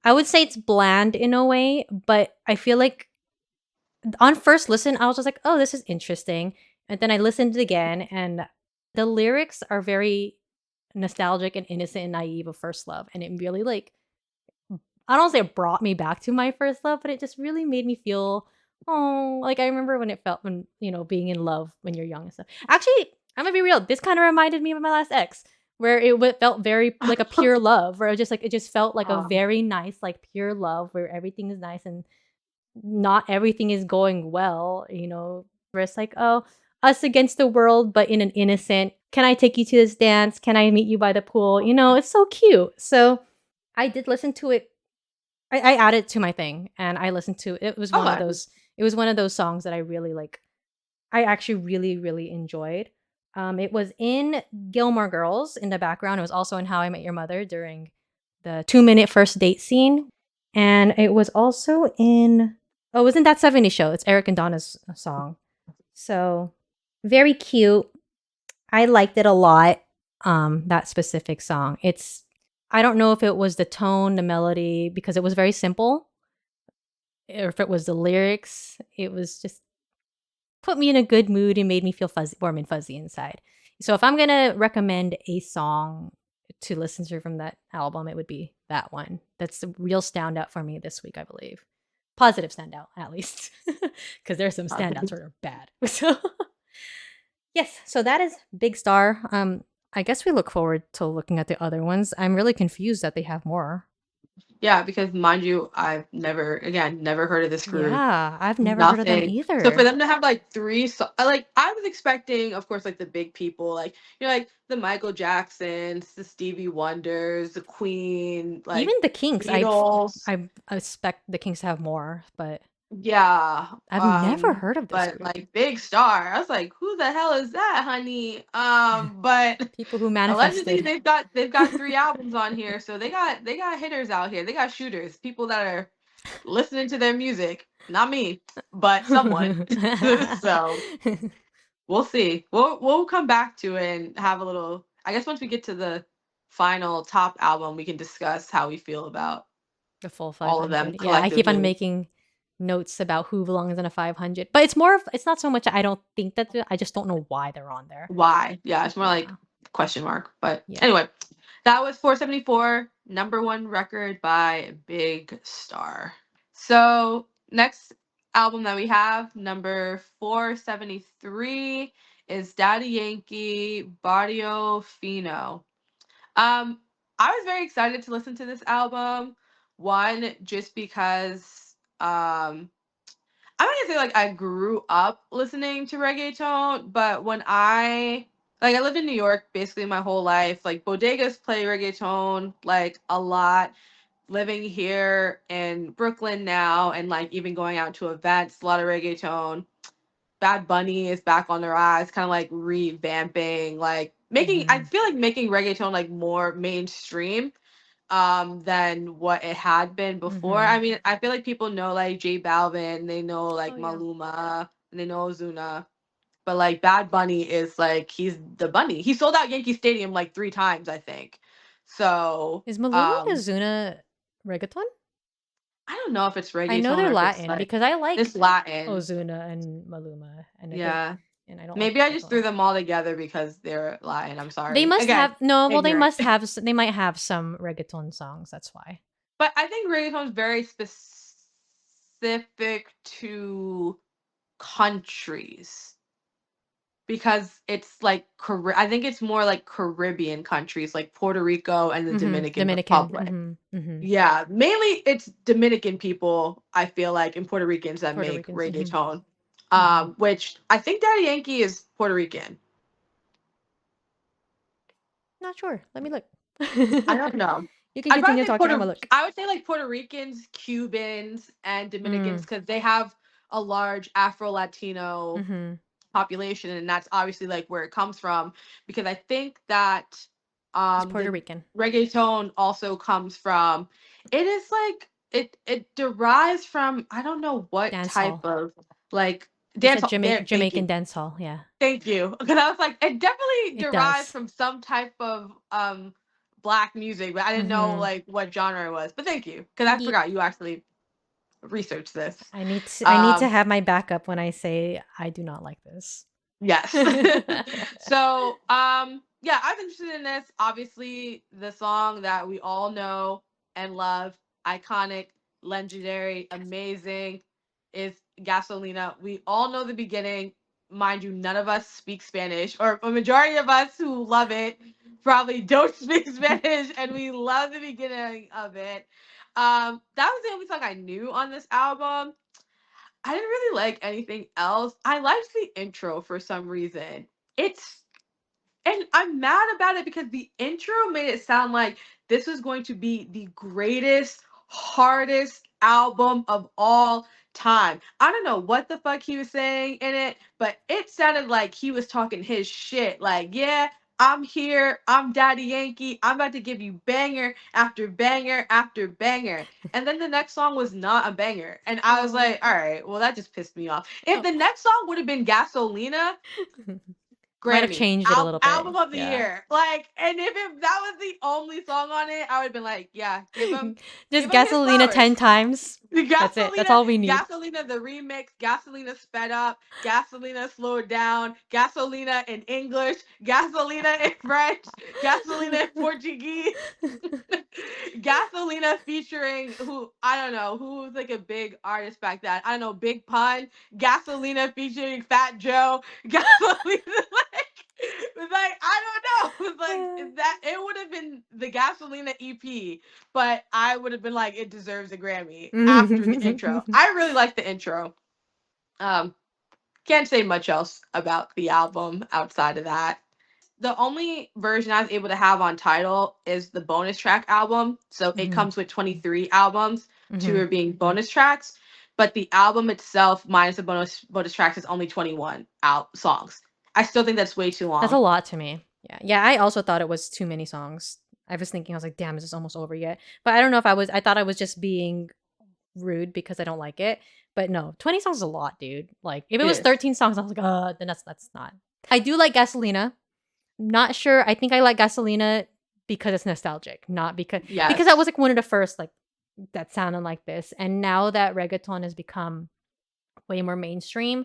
Speaker 1: I would say it's bland in a way, but I feel like on first listen, I was just like, oh, this is interesting. And then I listened again, and the lyrics are very nostalgic and innocent and naive of first love. And it really like I don't say it brought me back to my first love, but it just really made me feel, oh, like I remember when it felt when, being in love when you're young and stuff. Actually, I'm gonna be real. This kind of reminded me of my last ex, where felt very like a pure love, where it just felt like a
Speaker 2: Um,
Speaker 1: very nice, like pure love, where everything is nice and not everything is going well. Where it's like, oh, us against the world, but in an innocent. Can I take you to this dance? Can I meet you by the pool? It's so cute. So I did listen to it. I added it to my thing and I listened to it.
Speaker 2: okay.
Speaker 1: It was one of those songs that I really like. I actually really, really enjoyed. It was in Gilmore Girls in the background. It was also in How I Met Your Mother during the 2-minute first date scene. And it was also in, oh, it was in That 70s Show. It's Eric and Donna's song. So very cute. I liked it a lot. That specific song. I don't know if it was the tone, the melody, because it was very simple, or if it was the lyrics. It was just put me in a good mood and made me feel fuzzy, warm and fuzzy inside. So if I'm gonna recommend a song to listen to from that album, it would be that one. That's the real standout for me this week, I believe. Positive standout, at least, because there's some standouts that are bad. So yes, so that is Big Star. I guess we look forward to looking at the other ones. I'm really confused that they have more.
Speaker 2: Yeah, because mind you, I've never heard of this group.
Speaker 1: Yeah, I've never heard of them
Speaker 2: Nothing. So for
Speaker 1: either.
Speaker 2: them to have like 3 like I was expecting, of course, like the big people, like like the Michael Jacksons, the Stevie Wonders, the Queen,
Speaker 1: Even
Speaker 2: like
Speaker 1: the Kinks,
Speaker 2: Beatles.
Speaker 1: I expect the Kinks to have more, but
Speaker 2: Yeah.
Speaker 1: I've never heard of this
Speaker 2: But
Speaker 1: group.
Speaker 2: like Big Star, I was like, who the hell is that, honey? But
Speaker 1: People who
Speaker 2: allegedly
Speaker 1: manifested.
Speaker 2: they've got 3 albums on here, so they got hitters out here. They got shooters, people that are. listening to their music. Not me, but someone. So we'll see. We'll come back to it and have a little. I guess once we get to the final top album, we can discuss how we feel about
Speaker 1: The full
Speaker 2: all of them
Speaker 1: 500. Yeah, I keep on
Speaker 2: collectively.
Speaker 1: making notes about who belongs in a 500. But it's more of it's not so much I don't think that I just don't know why they're on there.
Speaker 2: Why? Yeah, it's more like
Speaker 1: Yeah.
Speaker 2: question mark. But
Speaker 1: Yeah.
Speaker 2: anyway, that was 474, number one record by Big Star. So next album that we have, number 473, is Daddy Yankee, Barrio, Fino. Um, I was very excited to listen to this album. One, just because I'm not gonna say like I grew up listening to reggaeton, but when I lived in New York basically my whole life. Like bodegas play reggaeton like a lot. Living here in Brooklyn now and like even going out to events, a lot of reggaeton. Bad Bunny is back on the rise, kind of like revamping, like making I
Speaker 1: Mhm.
Speaker 2: feel like making reggaeton like more mainstream than what it had been before. I
Speaker 1: Mhm.
Speaker 2: mean, I feel like people know like J Balvin, they know
Speaker 1: Oh
Speaker 2: like
Speaker 1: yeah.
Speaker 2: Maluma, and they know Ozuna. But like Bad Bunny is like he's the bunny. He sold out Yankee Stadium like 3 times, I think. So
Speaker 1: Is Maluma and Ozuna reggaeton?
Speaker 2: I don't know if it's
Speaker 1: I know
Speaker 2: reggaeton
Speaker 1: they're
Speaker 2: or if it's
Speaker 1: Latin
Speaker 2: like
Speaker 1: because I like
Speaker 2: it's Latin.
Speaker 1: Ozuna and Maluma, and
Speaker 2: Yeah.
Speaker 1: I don't like
Speaker 2: Maybe I just threw
Speaker 1: reggaeton.
Speaker 2: them all together because they're Latin. I'm
Speaker 1: They
Speaker 2: sorry.
Speaker 1: must
Speaker 2: Again,
Speaker 1: have no. Well, they
Speaker 2: ignorant.
Speaker 1: must have. They might have some reggaeton songs. That's why.
Speaker 2: But I think reggaeton is very specific to countries because it's like I think it's more like Caribbean countries like Puerto Rico and the Dominican
Speaker 1: Dominican.
Speaker 2: Republic.
Speaker 1: Mhm.
Speaker 2: Yeah, mainly it's Dominican people I feel like and Puerto Ricans that
Speaker 1: Puerto
Speaker 2: make
Speaker 1: Ricans.
Speaker 2: reggaeton.
Speaker 1: Mhm.
Speaker 2: Which I think Daddy Yankee is Puerto Rican.
Speaker 1: Not sure. Let me look.
Speaker 2: I don't know.
Speaker 1: You can
Speaker 2: I'd
Speaker 1: continue
Speaker 2: probably say
Speaker 1: talking. I'm gonna look.
Speaker 2: I would say like Puerto Ricans, Cubans, and Dominicans
Speaker 1: Mm.
Speaker 2: because they have a large Afro Latino
Speaker 1: Mhm.
Speaker 2: population, and that's obviously like where it comes from. Because I think that
Speaker 1: He's Puerto
Speaker 2: the
Speaker 1: Rican.
Speaker 2: reggaeton also comes from. It is like it derives from I don't know what
Speaker 1: Dance
Speaker 2: type
Speaker 1: hall.
Speaker 2: of like
Speaker 1: It's
Speaker 2: dance.
Speaker 1: a
Speaker 2: There, thank
Speaker 1: Jamaican
Speaker 2: you.
Speaker 1: dance hall. Yeah,
Speaker 2: Thank you. Because I was like, it definitely
Speaker 1: it
Speaker 2: derives
Speaker 1: does.
Speaker 2: from some type of black music, but I didn't know
Speaker 1: Mhm.
Speaker 2: like what genre it was. But thank you. Because I
Speaker 1: Yeet.
Speaker 2: forgot you actually researched this.
Speaker 1: I need to
Speaker 2: Um
Speaker 1: have my backup when I say I do not like this.
Speaker 2: yes. So yeah, I was interested in this. Obviously the song that we all know and love, iconic, legendary, amazing, is Gasolina. We all know the beginning. Mind you, none of us speak Spanish, or a majority of us who love it probably don't speak Spanish, and we love the beginning of it. That was the only song I knew on this album. I didn't really like anything else. I liked the intro for some reason. It's and I'm mad about it because the intro made it sound like this was going to be the greatest, hardest album of all time. I don't know what the fuck he was saying in it, but it sounded like he was talking his shit. Like, yeah, I'm here. I'm Daddy Yankee. I'm about to give you banger after banger after banger. And then the next song was not a banger. And I was
Speaker 1: Oh.
Speaker 2: like, all right, well, that just pissed me off. If
Speaker 1: Oh.
Speaker 2: the next song would have been Gasolina,
Speaker 1: Might have
Speaker 2: Grammy
Speaker 1: changed it a little
Speaker 2: album
Speaker 1: bit.
Speaker 2: of the
Speaker 1: Yeah.
Speaker 2: year. Like, and if that was the only song on it, I would have been like, yeah,
Speaker 1: Just
Speaker 2: give him his
Speaker 1: Gasolina
Speaker 2: flowers.
Speaker 1: 10 times.
Speaker 2: The
Speaker 1: That's it. That's all we need.
Speaker 2: Gasolina the remix, Gasolina sped up, Gasolina slowed down, Gasolina in English, Gasolina in French, Gasolina in Portuguese. Gasolina featuring who I don't know who was like a big artist back then. I don't know, Big Pun. Gasolina featuring Fat Joe. Gasolina like it was like I don't know. It was like that. It would have been the Gasolina EP, but I would have been like it deserves a Grammy after the intro. I really like the intro. Um, can't say much else about the album outside of that. The only version I was able to have on Tidal is the bonus track album. So it
Speaker 1: Mhm.
Speaker 2: comes with 23 albums, two
Speaker 1: Mhm.
Speaker 2: are being bonus tracks. But the album itself, minus the bonus tracks, is only 21 songs. I still think that's way too
Speaker 1: That's a
Speaker 2: long.
Speaker 1: lot to me. Yeah. Yeah, I also thought it was too many songs. I was thinking I was like, "Damn, is this almost over yet?" But I don't know if I thought I was just being rude because I don't like it. But no, 20 songs is a lot, dude. Like if it
Speaker 2: It
Speaker 1: was
Speaker 2: is.
Speaker 1: 13 songs, I was like, then that's not. I do like Gasolina. Not sure. I think I like Gasolina because it's nostalgic, not because
Speaker 2: Yes.
Speaker 1: I was like one of the first like that sounded like this. And now that reggaeton has become way more mainstream,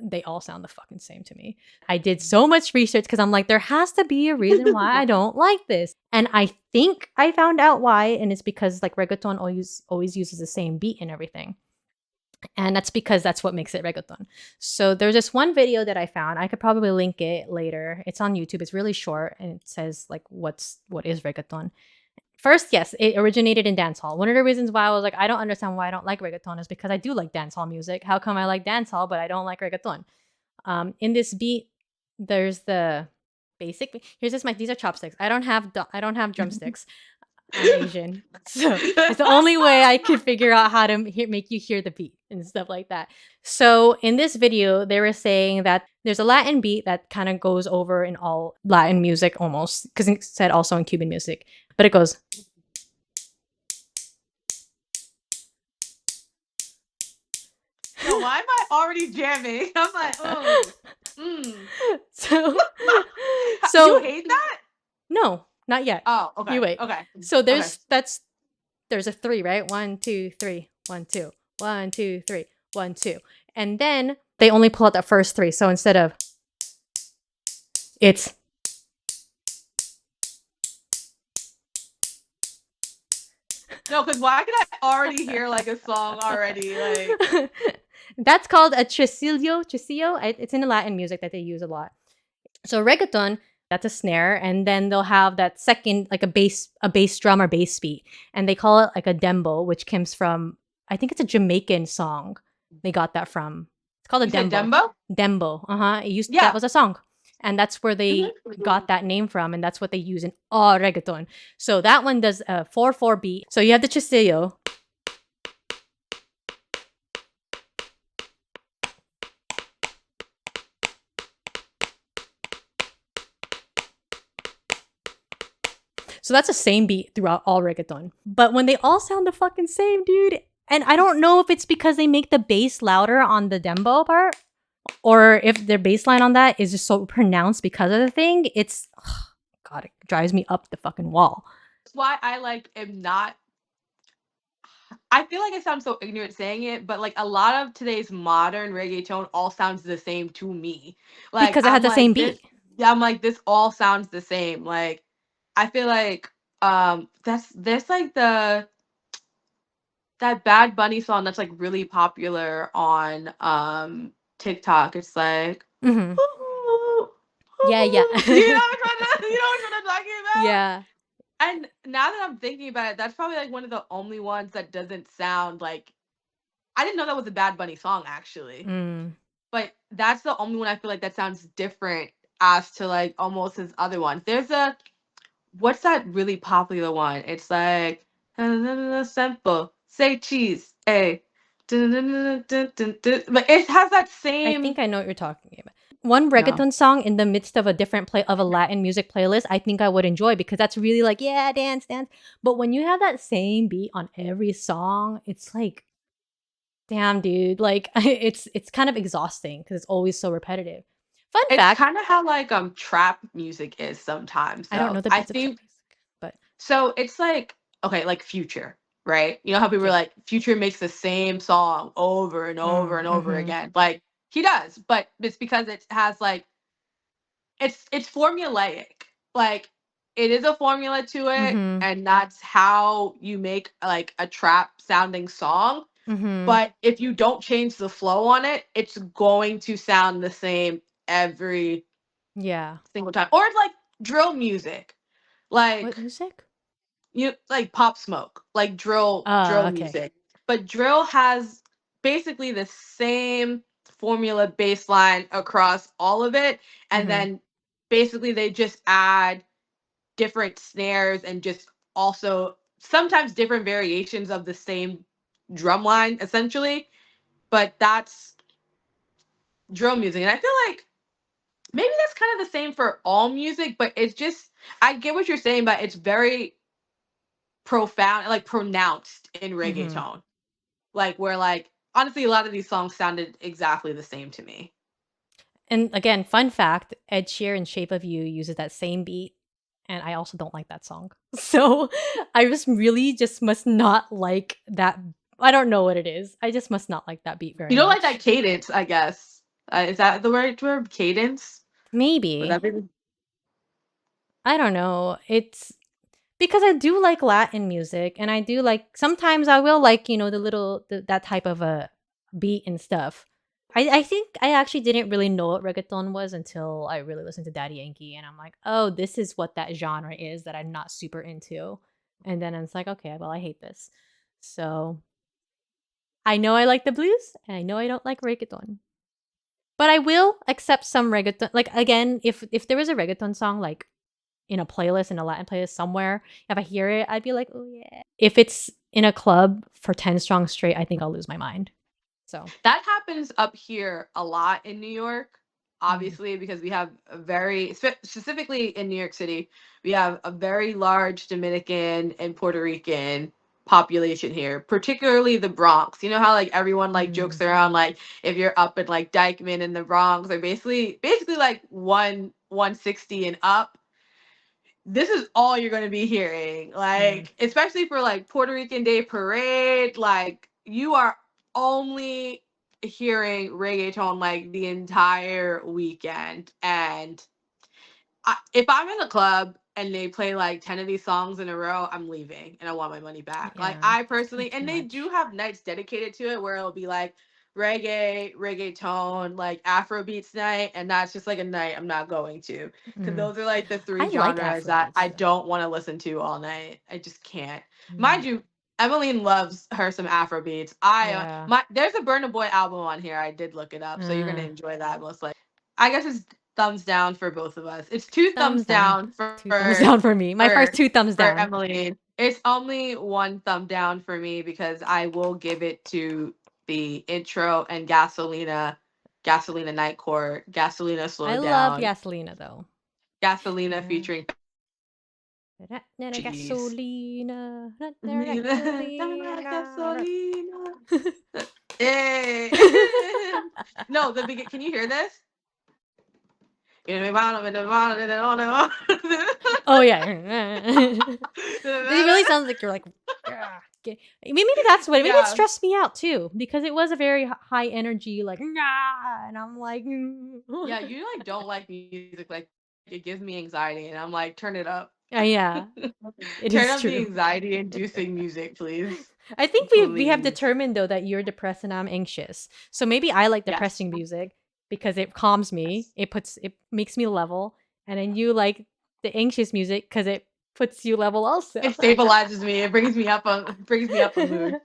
Speaker 1: they all sound the fucking same to me. I did so much research because I'm like, there has to be a reason why I don't like this. And I think I found out why, and it's because like reggaeton always uses the same beat and everything. And that's because that's what makes it reggaeton. So there's this one video that I found. I could probably link it later. It's on YouTube. It's really short and it says like what is reggaeton. First, yes, it originated in dancehall. One of the reasons why I was like, I don't understand why I don't like reggaeton is because I do like dancehall music. How come I like dancehall but I don't like reggaeton? In this beat, there's the basic. Here's this. These are chopsticks. I don't have drumsticks. I'm Asian, so it's the only way I could figure out how to make you hear the beat and stuff like that. So in this video, they were saying that there's a Latin beat that kind of goes over in all Latin music almost, because it said also in Cuban music, but it goes.
Speaker 2: No, why am I already jamming? I'm like, oh.
Speaker 1: So,
Speaker 2: You hate that?
Speaker 1: No, not yet.
Speaker 2: Oh, okay.
Speaker 1: You wait.
Speaker 2: Okay.
Speaker 1: So there's a 3, right? 1, 2, 3, 1, 2, 1, 2, 3, 1, 2, and then they only pull out that first 3. So instead of it's
Speaker 2: no, because why could I already hear like a song already? Like
Speaker 1: that's called a tresillo. Tresillo. It's in the Latin music that they use a lot. So reggaeton, that's a snare, and then they'll have that second like a bass drum or bass beat, and they call it like a dembo, which comes from I think it's a Jamaican song. They got that from. It's called a dembo.
Speaker 2: Dembo.
Speaker 1: Dembo. It used
Speaker 2: Yeah.
Speaker 1: that was a song, and that's where they got that name from, and that's what they use in all reggaeton. So that one does a 4/4 beat. So you have the chisillo. So that's the same beat throughout all reggaeton. But when they all sound the fucking same, dude. And I don't know if it's because they make the bass louder on the dembo part, or if their bass line on that is just so pronounced because of the thing. It's, God, it drives me up the fucking wall.
Speaker 2: That's why I like am not. I feel like I sound so ignorant saying it, but like a lot of today's modern reggaeton all sounds the same to me. Like
Speaker 1: Because it has the same beat.
Speaker 2: Yeah, I'm like this all sounds the same. Like I feel like there's like that Bad Bunny song that's like really popular on TikTok. It's like
Speaker 1: Yeah.
Speaker 2: you know what I'm talking about?
Speaker 1: Yeah.
Speaker 2: And now that I'm thinking about it, that's probably like one of the only ones that doesn't sound like I didn't know that was a Bad Bunny song actually. But that's the only one I feel like that sounds different as to like almost his other ones. There's what's that really popular one? It's like simple. Say cheese. Hey. But it has that same
Speaker 1: I think I know what you're talking about. One reggaeton song in the midst of a different of a Latin music playlist, I think I would enjoy because that's really like, yeah, dance. But when you have that same beat on every song, it's like, damn, dude, like it's kind of exhausting because it's always so repetitive. Fun fact.
Speaker 2: It's kind of how like trap music is sometimes.
Speaker 1: I don't know the beats of trap music, but
Speaker 2: so it's like okay, like Future, right? You know how people are like Future makes the same song over and over and over again. Like he does, but it's because it has like it's formulaic. Like it is a formula to it, and that's how you make like a trap sounding song. But if you don't change the flow on it, it's going to sound the same every single time. Or it's like drill music. Like
Speaker 1: what music?
Speaker 2: You like Pop Smoke, like drill music. But drill has basically the same formula bass line across all of it, and then basically they just add different snares and just also sometimes different variations of the same drum line essentially. But that's drill music, and I feel like maybe that's kind of the same for all music, but it's just I get what you're saying, but it's very profound, like pronounced in reggaeton. like where like honestly a lot of these songs sounded exactly the same to me.
Speaker 1: And again, fun fact, Ed Sheeran Shape of You uses that same beat, and I also don't like that song. So, I just really just must not like that. I don't know what it is. I just must not like that beat very
Speaker 2: You don't like that
Speaker 1: much.
Speaker 2: cadence, I guess. Is that the right word? Cadence? Would
Speaker 1: Maybe.
Speaker 2: that be?
Speaker 1: I don't know. It's because I do like Latin music, and I do like sometimes I will like, the little that type of a beat and stuff. I think I actually didn't really know what reggaeton was until I really listened to Daddy Yankee, and I'm like, "Oh, this is what that genre is that I'm not super into." And then it's like, "Okay, well, I hate this." So, I know I like the blues, and I know I don't like reggaeton. But I will accept some reggaeton. Like again, if there was a reggaeton song like in a playlist, in a Latin playlist somewhere, if I hear it, I'd be like, "Oh yeah." If it's in a club for 10 strong straight, I think I'll lose my mind. So,
Speaker 2: That happens up here a lot in New York,
Speaker 1: mm,
Speaker 2: obviously, because we have a very, specifically in New York City, we have a very large Dominican and Puerto Rican population here, particularly the Bronx. You know how like everyone like
Speaker 1: mm,
Speaker 2: jokes around like if you're up in like Dykeman in the Bronx, or basically like 160 and up, this is all you're going to be hearing.
Speaker 1: mm,
Speaker 2: Like, especially for like Puerto Rican Day Parade, like, you are only hearing reggaeton like the entire weekend. And if I'm in a club and they play like 10 of these songs in a row, I'm leaving and I want my money back. Like,
Speaker 1: yeah,
Speaker 2: I
Speaker 1: it's kind
Speaker 2: personally,
Speaker 1: of too
Speaker 2: and they do
Speaker 1: much.
Speaker 2: have nights dedicated to it where it'll be like reggaeton, like Afrobeats night. And that's just like a night I'm not going to. Because
Speaker 1: Mm.
Speaker 2: those are like the three
Speaker 1: I like
Speaker 2: genres that
Speaker 1: Afrobeats
Speaker 2: I
Speaker 1: though.
Speaker 2: don't want to listen to all night. I just can't.
Speaker 1: Mm,
Speaker 2: Mind you, Emmeline loves her some Afrobeats.
Speaker 1: yeah.
Speaker 2: There's a Burna Boy album on here. I did look it up, so you're gonna
Speaker 1: Uh,
Speaker 2: enjoy that most likely. I guess it's thumbs down for both of us. It's two thumbs
Speaker 1: thumbs down.
Speaker 2: down
Speaker 1: 2 thumbs down for me. My first
Speaker 2: for
Speaker 1: 2 thumbs
Speaker 2: for
Speaker 1: down.
Speaker 2: Emily. It's only one thumb down for me because I will give it to the intro and Gasolina Night Court, Gasolina
Speaker 1: I
Speaker 2: Slow
Speaker 1: love
Speaker 2: Down,
Speaker 1: Gasolina though.
Speaker 2: Gasolina
Speaker 1: Yeah.
Speaker 2: featuring Cheese.
Speaker 1: Gasolina.
Speaker 2: Dame
Speaker 1: Gasolina.
Speaker 2: gasolina. Hey. No, the begin. Can you hear this?
Speaker 1: Oh yeah. It really sounds like you're like, "Ah, maybe that's what. Maybe it
Speaker 2: Yeah.
Speaker 1: stressed me out too because it was a very high energy, like, "Nah," and I'm like,
Speaker 2: Yeah, you like don't like music like it gives me anxiety and I'm like turn it up.
Speaker 1: Yeah, it
Speaker 2: Turn
Speaker 1: is
Speaker 2: up the
Speaker 1: true.
Speaker 2: anxiety inducing music, please.
Speaker 1: I think we have
Speaker 2: Please.
Speaker 1: determined though that you're depressed and I'm anxious. So maybe I like
Speaker 2: Yes.
Speaker 1: depressing music because it calms me.
Speaker 2: Yes.
Speaker 1: It makes me level, and then you like the anxious music because it puts you level also.
Speaker 2: It stabilizes me. It brings me up a mood.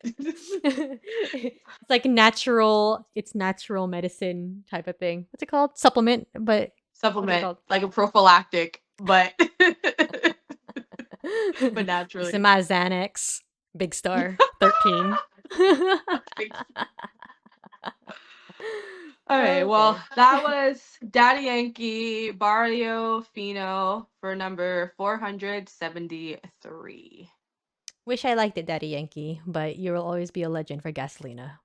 Speaker 1: It's like natural. It's natural medicine type of thing. What's it called? Supplement, but what's it
Speaker 2: Supplement
Speaker 1: called?
Speaker 2: like a prophylactic, but but
Speaker 1: This is
Speaker 2: naturally.
Speaker 1: my Xanax. Big Star 13.
Speaker 2: All right, well,
Speaker 1: Okay.
Speaker 2: that was Daddy Yankee, Barrio, Fino for number 473.
Speaker 1: Wish I liked it, Daddy Yankee, but you will always be a legend for Gasolina.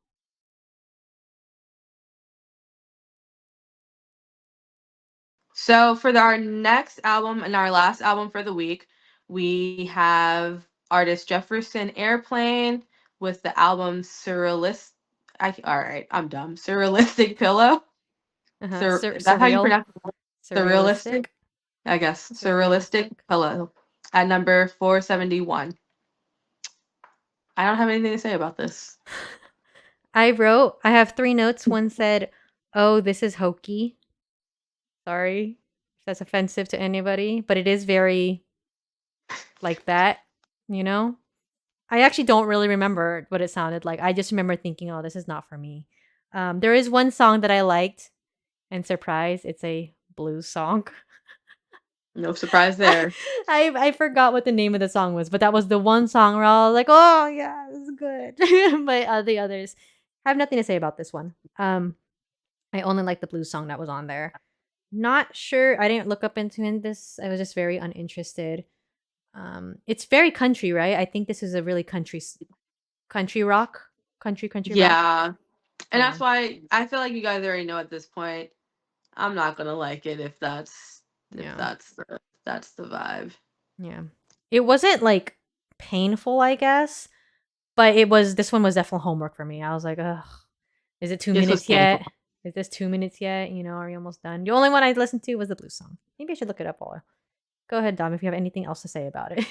Speaker 2: So for our next album and our last album for the week, we have artist Jefferson Airplane with the album Surrealist. All right, I'm dumb. Surrealistic Pillow. Is that how you
Speaker 1: Surreal.
Speaker 2: pronounce it? Surrealistic?
Speaker 1: Surrealistic.
Speaker 2: I guess. Surrealistic
Speaker 1: Surrealistic.
Speaker 2: Pillow at number 471. I don't have anything to say about this.
Speaker 1: I have 3 notes. One said, "Oh, this is hokey." Sorry if that's offensive to anybody, but it is very like that, you know? I actually don't really remember what it sounded like. I just remember thinking, "Oh, this is not for me." There is one song that I liked, and surprise, it's a blues song.
Speaker 2: No surprise there.
Speaker 1: I forgot what the name of the song was, but that was the one song where I was like, "Oh yeah, this is good." But the others, I have nothing to say about this one. I only like the blues song that was on there. Not sure. I didn't look up into this. I was just very uninterested. It's very country, right? I think this is a really country rock. country rock.
Speaker 2: Yeah. And
Speaker 1: Yeah,
Speaker 2: that's why I feel like you guys already know at this point. I'm not gonna like it if
Speaker 1: yeah,
Speaker 2: that's the vibe.
Speaker 1: yeah. It wasn't like painful, I guess, but this one was definitely homework for me. I was like, ugh, is it 2
Speaker 2: This was
Speaker 1: minutes
Speaker 2: painful.
Speaker 1: yet? Is this 2 minutes yet? Are we almost done? The only one I listened to was the blues song. Maybe I should look it up while go ahead, Dom, if you have anything else to say about it.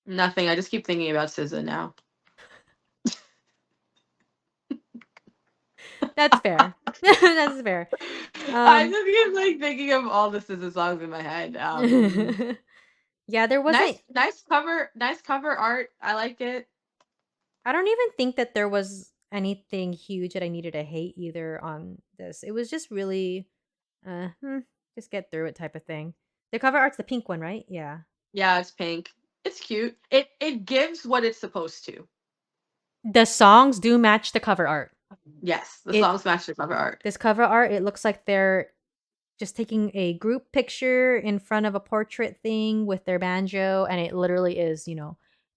Speaker 2: Nothing. I just keep thinking about SZA now.
Speaker 1: That's fair. That's fair.
Speaker 2: I
Speaker 1: Um
Speaker 2: just keep like thinking of all the SZA songs in my head.
Speaker 1: Yeah, there wasn't
Speaker 2: Nice cover art. I like it.
Speaker 1: I don't even think that there was anything huge that I needed to hate either on this. It was just really just get through it type of thing. The cover art's the pink one, right? Yeah.
Speaker 2: Yeah, it's pink. It's cute. It gives what it's supposed to.
Speaker 1: The songs do match the cover art.
Speaker 2: Yes, the
Speaker 1: It
Speaker 2: songs match the cover art.
Speaker 1: This cover art, it looks like they're just taking a group picture in front of a portrait thing with their banjo, and it literally is,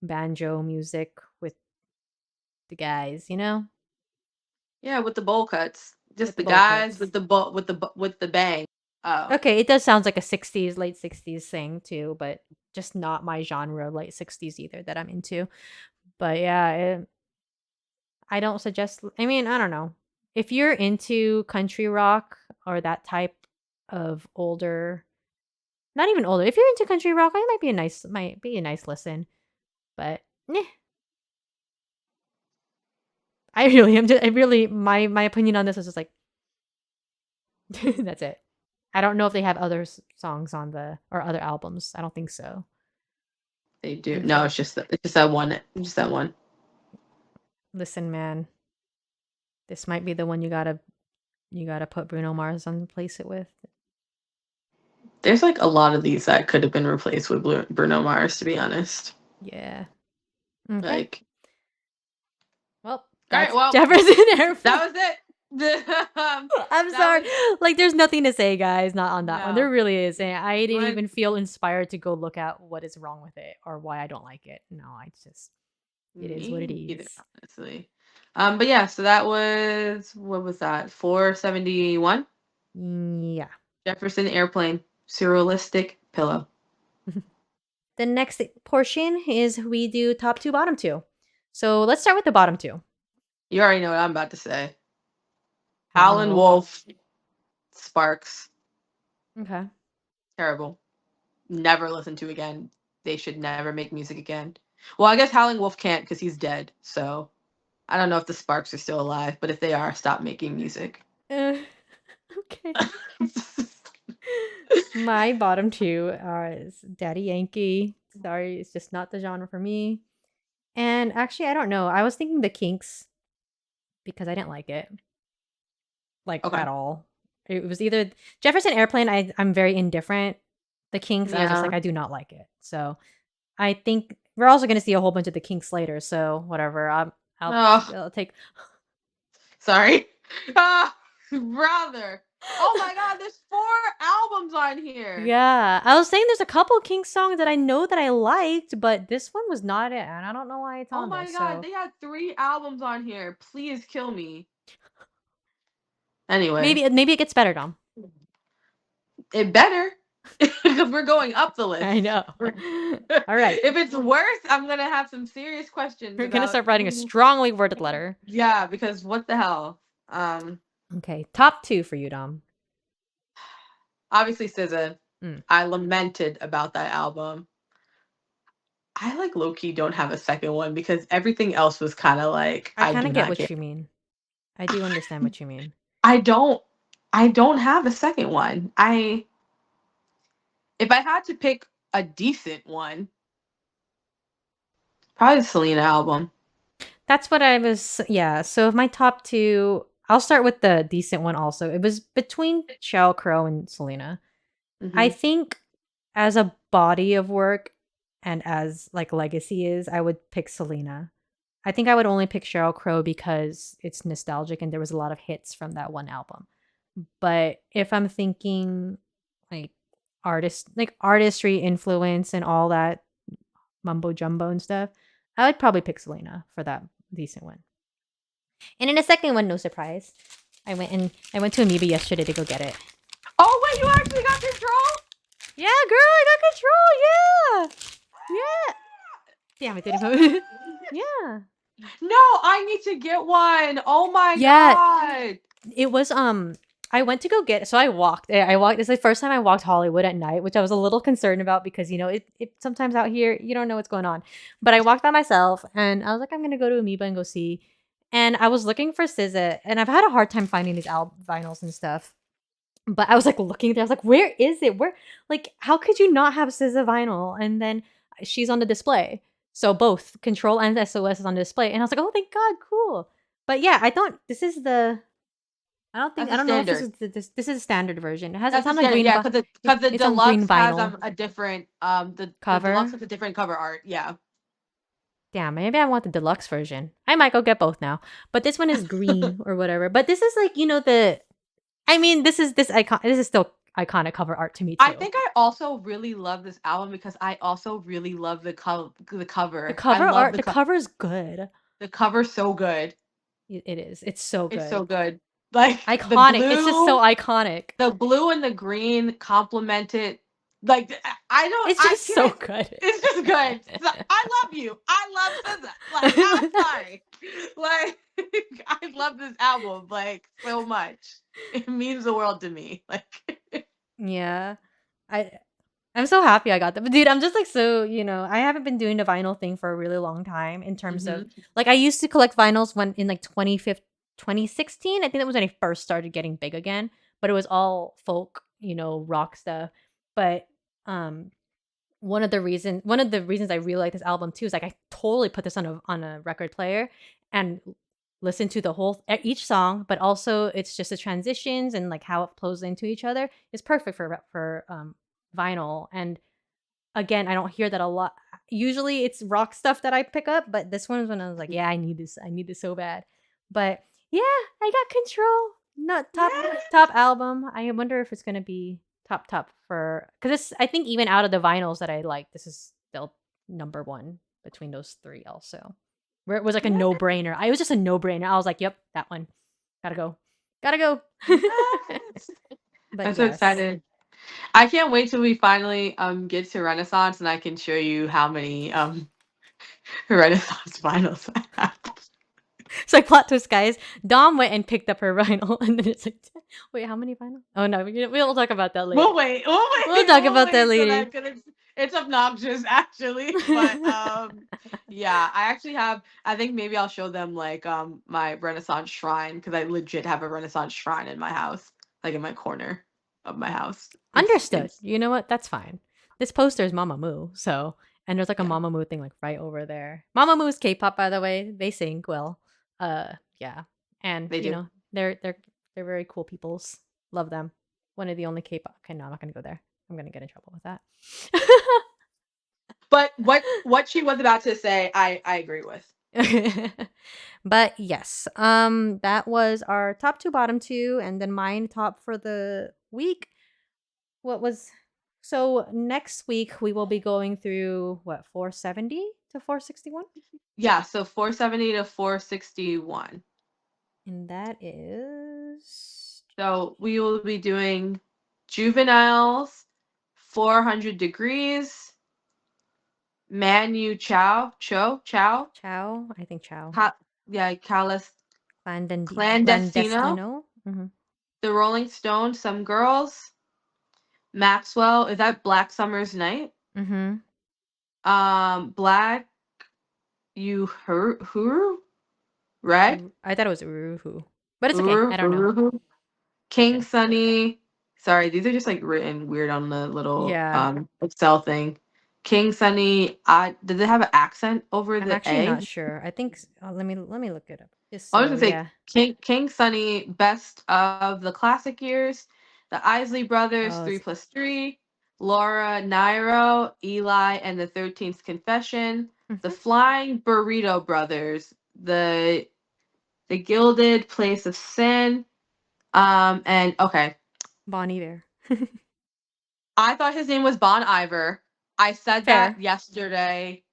Speaker 1: banjo music with the guys.
Speaker 2: Yeah, with the bowl cuts.
Speaker 1: With
Speaker 2: Just
Speaker 1: the
Speaker 2: the
Speaker 1: bowl
Speaker 2: guys
Speaker 1: cuts.
Speaker 2: with the bowl with the bang. Oh,
Speaker 1: Okay, it does sound like a 60s, late 60s thing too, but just not my genre, late 60s either that I'm into. But yeah, I don't suggest, I mean, I don't know. If you're into country rock or that type of older, not even older, if you're into country rock, it might be a nice listen. But I really am just, I really my opinion on this is just like that's it. I don't know if they have other songs on or other albums. I don't think so.
Speaker 2: they do. No,
Speaker 1: Okay.
Speaker 2: it's just that one. Just that one.
Speaker 1: Listen, man, this might be the one you gotta put Bruno Mars on place it with.
Speaker 2: There's like a lot of these that could have been replaced with Bruno Mars, to be honest.
Speaker 1: Yeah. Okay.
Speaker 2: Like,
Speaker 1: Well,
Speaker 2: all right,
Speaker 1: that's
Speaker 2: well,
Speaker 1: Jefferson Airplane.
Speaker 2: that was it.
Speaker 1: I'm
Speaker 2: That
Speaker 1: sorry.
Speaker 2: was
Speaker 1: Like, there's nothing to say, guys. Not on that one. There
Speaker 2: no.
Speaker 1: really is. And I didn't
Speaker 2: What?
Speaker 1: even feel inspired to go look at what is wrong with it or why I don't like it. No, it is what it
Speaker 2: Me either,
Speaker 1: is.
Speaker 2: honestly. But yeah, so that was what was that? 471.
Speaker 1: Yeah.
Speaker 2: Jefferson Airplane, Surrealistic Pillow.
Speaker 1: The next portion is we do top two, bottom two. So let's start with the bottom two.
Speaker 2: You already know what I'm about to say.
Speaker 1: Howlin'
Speaker 2: Howlin'
Speaker 1: Wolf.
Speaker 2: Wolf, Sparks,
Speaker 1: Okay.
Speaker 2: terrible. Never listen to again. They should never make music again. Well, I guess Howling Wolf can't because he's dead. So I don't know if the Sparks are still alive, but if they are, stop making music.
Speaker 1: Uh, okay. My bottom two is Daddy Yankee. Sorry, it's just not the genre for me. And actually, I don't know. I was thinking the Kinks because I didn't like it, like
Speaker 2: Okay.
Speaker 1: at all. It was either Jefferson Airplane. I'm very indifferent. The Kinks, I was just
Speaker 2: Yeah.
Speaker 1: like, I do not like it. So I think we're also going to see a whole bunch of the Kinks later. So whatever.
Speaker 2: Oh,
Speaker 1: I'll take.
Speaker 2: sorry. Ah, brother. Oh my God, there's 4 albums on here.
Speaker 1: Yeah, I was saying there's a couple Kinks songs that I know that I liked, but this one was not it, and I don't know why it's
Speaker 2: Oh
Speaker 1: on
Speaker 2: my
Speaker 1: this.
Speaker 2: God,
Speaker 1: So
Speaker 2: they had 3 albums on here. Please kill me. Anyway,
Speaker 1: maybe it gets better, Dom.
Speaker 2: it better because we're going up the
Speaker 1: I
Speaker 2: list.
Speaker 1: know. All right,
Speaker 2: If it's worse, I'm gonna have some serious questions
Speaker 1: we're gonna
Speaker 2: about
Speaker 1: start writing a strongly worded letter.
Speaker 2: yeah, because what the hell? Um,
Speaker 1: Okay, top two for you, Dom.
Speaker 2: Obviously SZA.
Speaker 1: Mm.
Speaker 2: I lamented about that album. I like low key don't have a second one because everything else was kind of like
Speaker 1: I
Speaker 2: I
Speaker 1: kind
Speaker 2: do
Speaker 1: of get
Speaker 2: not
Speaker 1: what
Speaker 2: care.
Speaker 1: you mean. I do understand what you mean.
Speaker 2: I don't I don't have a second one. I If I had to pick a decent one, probably the Selena album.
Speaker 1: That's what I was. Yeah. So my top two, I'll start with the decent one. Also, it was between Sheryl Crow and Selena. I
Speaker 2: Hmm.
Speaker 1: think as a body of work and as like legacy is, I would pick Selena. I think I would only pick Sheryl Crow because it's nostalgic and there was a lot of hits from that one album. But if I'm thinking like artistry influence and all that mumbo jumbo and stuff, I would probably pick Selena for that decent one. And in the second one, no surprise, I went to Amoeba yesterday to go get it.
Speaker 2: Oh wait, you actually got Control?
Speaker 1: Yeah, girl, I got Control. Yeah, yeah. Damn, it didn't. Yeah.
Speaker 2: No, I need to get one. Oh my
Speaker 1: Yeah,
Speaker 2: god.
Speaker 1: it was I went to go get so I walked. It's the first time I walked Hollywood at night, which I was a little concerned about because it sometimes out here you don't know what's going on. But I walked by myself and I was like, I'm gonna go to Amoeba and go see. And I was looking for SZA, and I've had a hard time finding these album vinyls and stuff. But I was like looking there, I was like, where is it? Where like how could you not have SZA vinyl? And then she's on the display. So both Control and SOS is on display. And I was like, oh thank God, cool. But yeah, I don't this is the
Speaker 2: That's
Speaker 1: I
Speaker 2: a
Speaker 1: don't know if this
Speaker 2: standard.
Speaker 1: is this is a standard version.
Speaker 2: That's
Speaker 1: It's
Speaker 2: the
Speaker 1: on a
Speaker 2: standard,
Speaker 1: green
Speaker 2: yeah, because the
Speaker 1: it's on green
Speaker 2: deluxe has
Speaker 1: vinyl
Speaker 2: a different the deluxe
Speaker 1: cover.
Speaker 2: has a different cover art. Yeah.
Speaker 1: Damn, maybe I want the deluxe version. I might go get both now. But this one is green or whatever. But this is like, the I mean, this is still iconic cover art to me
Speaker 2: I
Speaker 1: too.
Speaker 2: think I also really love this album because I also really love the
Speaker 1: The
Speaker 2: cover. I
Speaker 1: cover
Speaker 2: love
Speaker 1: art, the cover is good.
Speaker 2: the cover so good.
Speaker 1: It is. It's so
Speaker 2: It's
Speaker 1: good.
Speaker 2: so good. Like
Speaker 1: Iconic. It's just so iconic.
Speaker 2: the blue and the green complemented. Like
Speaker 1: It's
Speaker 2: I
Speaker 1: just so
Speaker 2: can't.
Speaker 1: good.
Speaker 2: It's just good. I love you. I love SZA. Like I'm sorry. Like I love this album like so much. It means the world to me. Like
Speaker 1: Yeah. I I'm so happy I got that. But dude, I'm just like so, I haven't been doing the vinyl thing for a really long time in terms of
Speaker 2: hmm
Speaker 1: like I used to collect vinyls when in like 2015, 2016. I think that was when I first started getting big again, but it was all folk, rock stuff. But um one of the reasons I really like this album too is like I totally put this on a record player and listen to the whole each song, but also it's just the transitions and like how it flows into each other is perfect for vinyl. And again, I don't hear that a lot. Usually it's rock stuff that I pick up, but this one is when I was like, yeah, I need this. I need this so bad. But yeah, I got Control. Not top
Speaker 2: Yeah.
Speaker 1: album. I wonder if it's gonna be top for because it's I think even out of the vinyls that I like, this is still number one between those three also. Where it was like a
Speaker 2: Yeah.
Speaker 1: no-brainer. I was just a no-brainer. I was like, yep, that one. Gotta go. Gotta go.
Speaker 2: Yes.
Speaker 1: But
Speaker 2: I'm so
Speaker 1: yes.
Speaker 2: excited. I can't wait till we finally get to Renaissance and I can show you how many Renaissance vinyls I have.
Speaker 1: It's like plot twist, guys. Dom went and picked up her vinyl, and then it's like, wait, how many vinyl? Oh no, we'll talk about that later.
Speaker 2: We'll wait. We'll
Speaker 1: We'll
Speaker 2: wait.
Speaker 1: talk
Speaker 2: We'll
Speaker 1: about that
Speaker 2: wait till
Speaker 1: later.
Speaker 2: that because it's obnoxious actually. But yeah, I actually have. I think maybe I'll show them like my Renaissance shrine because I legit have a Renaissance shrine in my house, like in my corner of my house.
Speaker 1: Understood.
Speaker 2: It's
Speaker 1: You know what? That's fine. This poster is Mamamoo, so and there's like a
Speaker 2: yeah,
Speaker 1: Mamamoo thing like right over there. Mamamoo is K-pop, by the way. They sing well. Yeah, and
Speaker 2: they do.
Speaker 1: they're very cool peoples. Love them. One of the only K-pop. Okay, no, I'm not gonna go there. I'm gonna get in trouble with that.
Speaker 2: But what she was about to say, I agree with.
Speaker 1: But yes, that was our top two, bottom two, and then mine top for the week. What was so next week we will be going through what 470 to 461,
Speaker 2: Yeah, so 470 to 461.
Speaker 1: and that is
Speaker 2: So we will be doing juveniles, 400 degrees, Manu Chao, Chow,
Speaker 1: Chow. I think Chow.
Speaker 2: yeah, Clandestino,
Speaker 1: Clandestino.
Speaker 2: The Rolling Stones, Some Girls, Maxwell, is that Black Summer's Night?
Speaker 1: Mm-hmm.
Speaker 2: Black, You Huru, Red,
Speaker 1: I thought it was Uruhu, but it's okay. I don't know.
Speaker 2: Uru,
Speaker 1: It's
Speaker 2: King
Speaker 1: okay.
Speaker 2: Sunny. Sorry, these are just like written weird on the little
Speaker 1: Yeah,
Speaker 2: Excel thing. King Sunny. Does it have an accent over
Speaker 1: I'm
Speaker 2: the
Speaker 1: actually
Speaker 2: A?
Speaker 1: not sure. I think let me look it up. Just
Speaker 2: I was
Speaker 1: so
Speaker 2: gonna say
Speaker 1: yeah.
Speaker 2: King Sunny, best of the classic years. The Isley Brothers,
Speaker 1: Oh,
Speaker 2: Three Plus Three. Laura Nyro, Eli and the 13th Confession. The
Speaker 1: mhm.
Speaker 2: Flying Burrito Brothers. The Gilded Place of Sin. And okay,
Speaker 1: Bonnie Bear.
Speaker 2: I thought his name was Bon Iver. I said that
Speaker 1: Fair.
Speaker 2: yesterday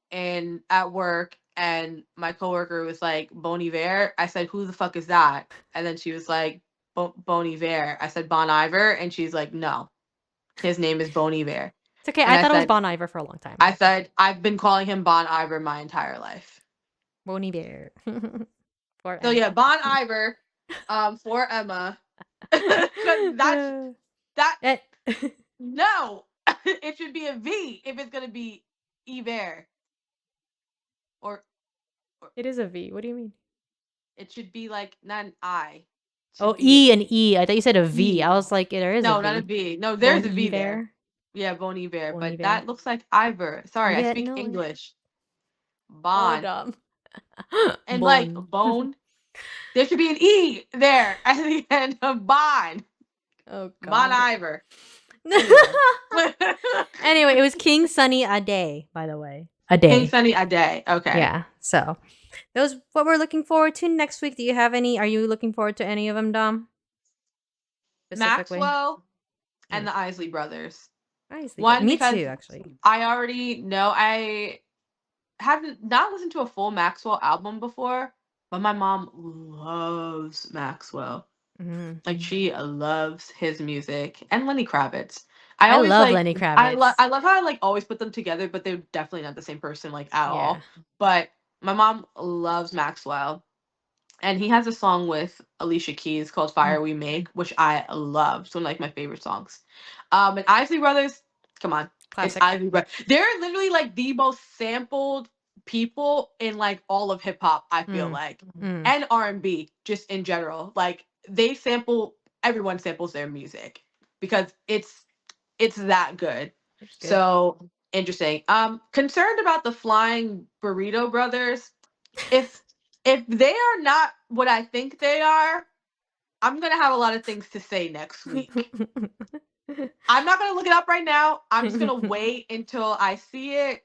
Speaker 2: at work, and my coworker was like, Bon Iver. I said, who the fuck is that? And then she was like, Bon Iver. I said, Bon Iver. And she's like, no, his name is Bon Iver.
Speaker 1: It's okay.
Speaker 2: And
Speaker 1: I thought it was Bon Iver for a long time.
Speaker 2: I said, I've been calling him Bon Iver my entire life.
Speaker 1: Bonnie Bear. For
Speaker 2: So
Speaker 1: Emma.
Speaker 2: yeah, Bon Iver, for Emma. Because that no, it should be a V if it's gonna be Iver. Or
Speaker 1: It is a V. What do you mean?
Speaker 2: it should be like not an I. It
Speaker 1: Oh,
Speaker 2: should be
Speaker 1: E and E. I thought you said a V.
Speaker 2: E.
Speaker 1: I was like, there is a
Speaker 2: No, not a
Speaker 1: V.
Speaker 2: V. No, there's
Speaker 1: Bon
Speaker 2: a V there.
Speaker 1: Iver.
Speaker 2: Yeah, Bon Iver,
Speaker 1: Bon
Speaker 2: but
Speaker 1: Iver.
Speaker 2: that looks like Ivor. Sorry, I
Speaker 1: Yeah,
Speaker 2: speak
Speaker 1: no.
Speaker 2: English.
Speaker 1: Oh,
Speaker 2: Bon.
Speaker 1: dumb.
Speaker 2: And like
Speaker 1: Bon.
Speaker 2: bone, there should be an E there at the end of Bon.
Speaker 1: Oh,
Speaker 2: Bon
Speaker 1: God.
Speaker 2: Iver. Anyway.
Speaker 1: Anyway, it was King Sunny Ade, by the way. A day.
Speaker 2: King Sunny Ade. Okay.
Speaker 1: Yeah. So that was what we're looking forward to next week. Do you have any? Are you looking forward to any of them, Dom? Specifically?
Speaker 2: Maxwell and the Isley Brothers. One,
Speaker 1: Me
Speaker 2: because
Speaker 1: too, actually.
Speaker 2: I already know I haven't not listened to a full Maxwell album before, but my mom loves Maxwell.
Speaker 1: Mhm.
Speaker 2: Like she loves his music and Lenny Kravitz.
Speaker 1: I
Speaker 2: always
Speaker 1: love
Speaker 2: like
Speaker 1: Lenny Kravitz.
Speaker 2: I love how I like always put them together, but they're definitely not the same person like at
Speaker 1: Yeah.
Speaker 2: all. But my mom loves Maxwell. And he has a song with Alicia Keys called Fire We Make, which I love. It's one of like my favorite songs. And Isley Brothers, come on. It's
Speaker 1: Classic.
Speaker 2: Isley Brothers. They're literally like the most sampled people in like all of hip hop, I feel like. And R&B just in general. Like they sample, everyone samples their music because it's that good.
Speaker 1: It's good.
Speaker 2: So interesting. Concerned about the Flying Burrito Brothers. If they are not what I think they are, I'm gonna have a lot of things to say next week. I'm not gonna look it up right now. I'm just gonna wait until I see it.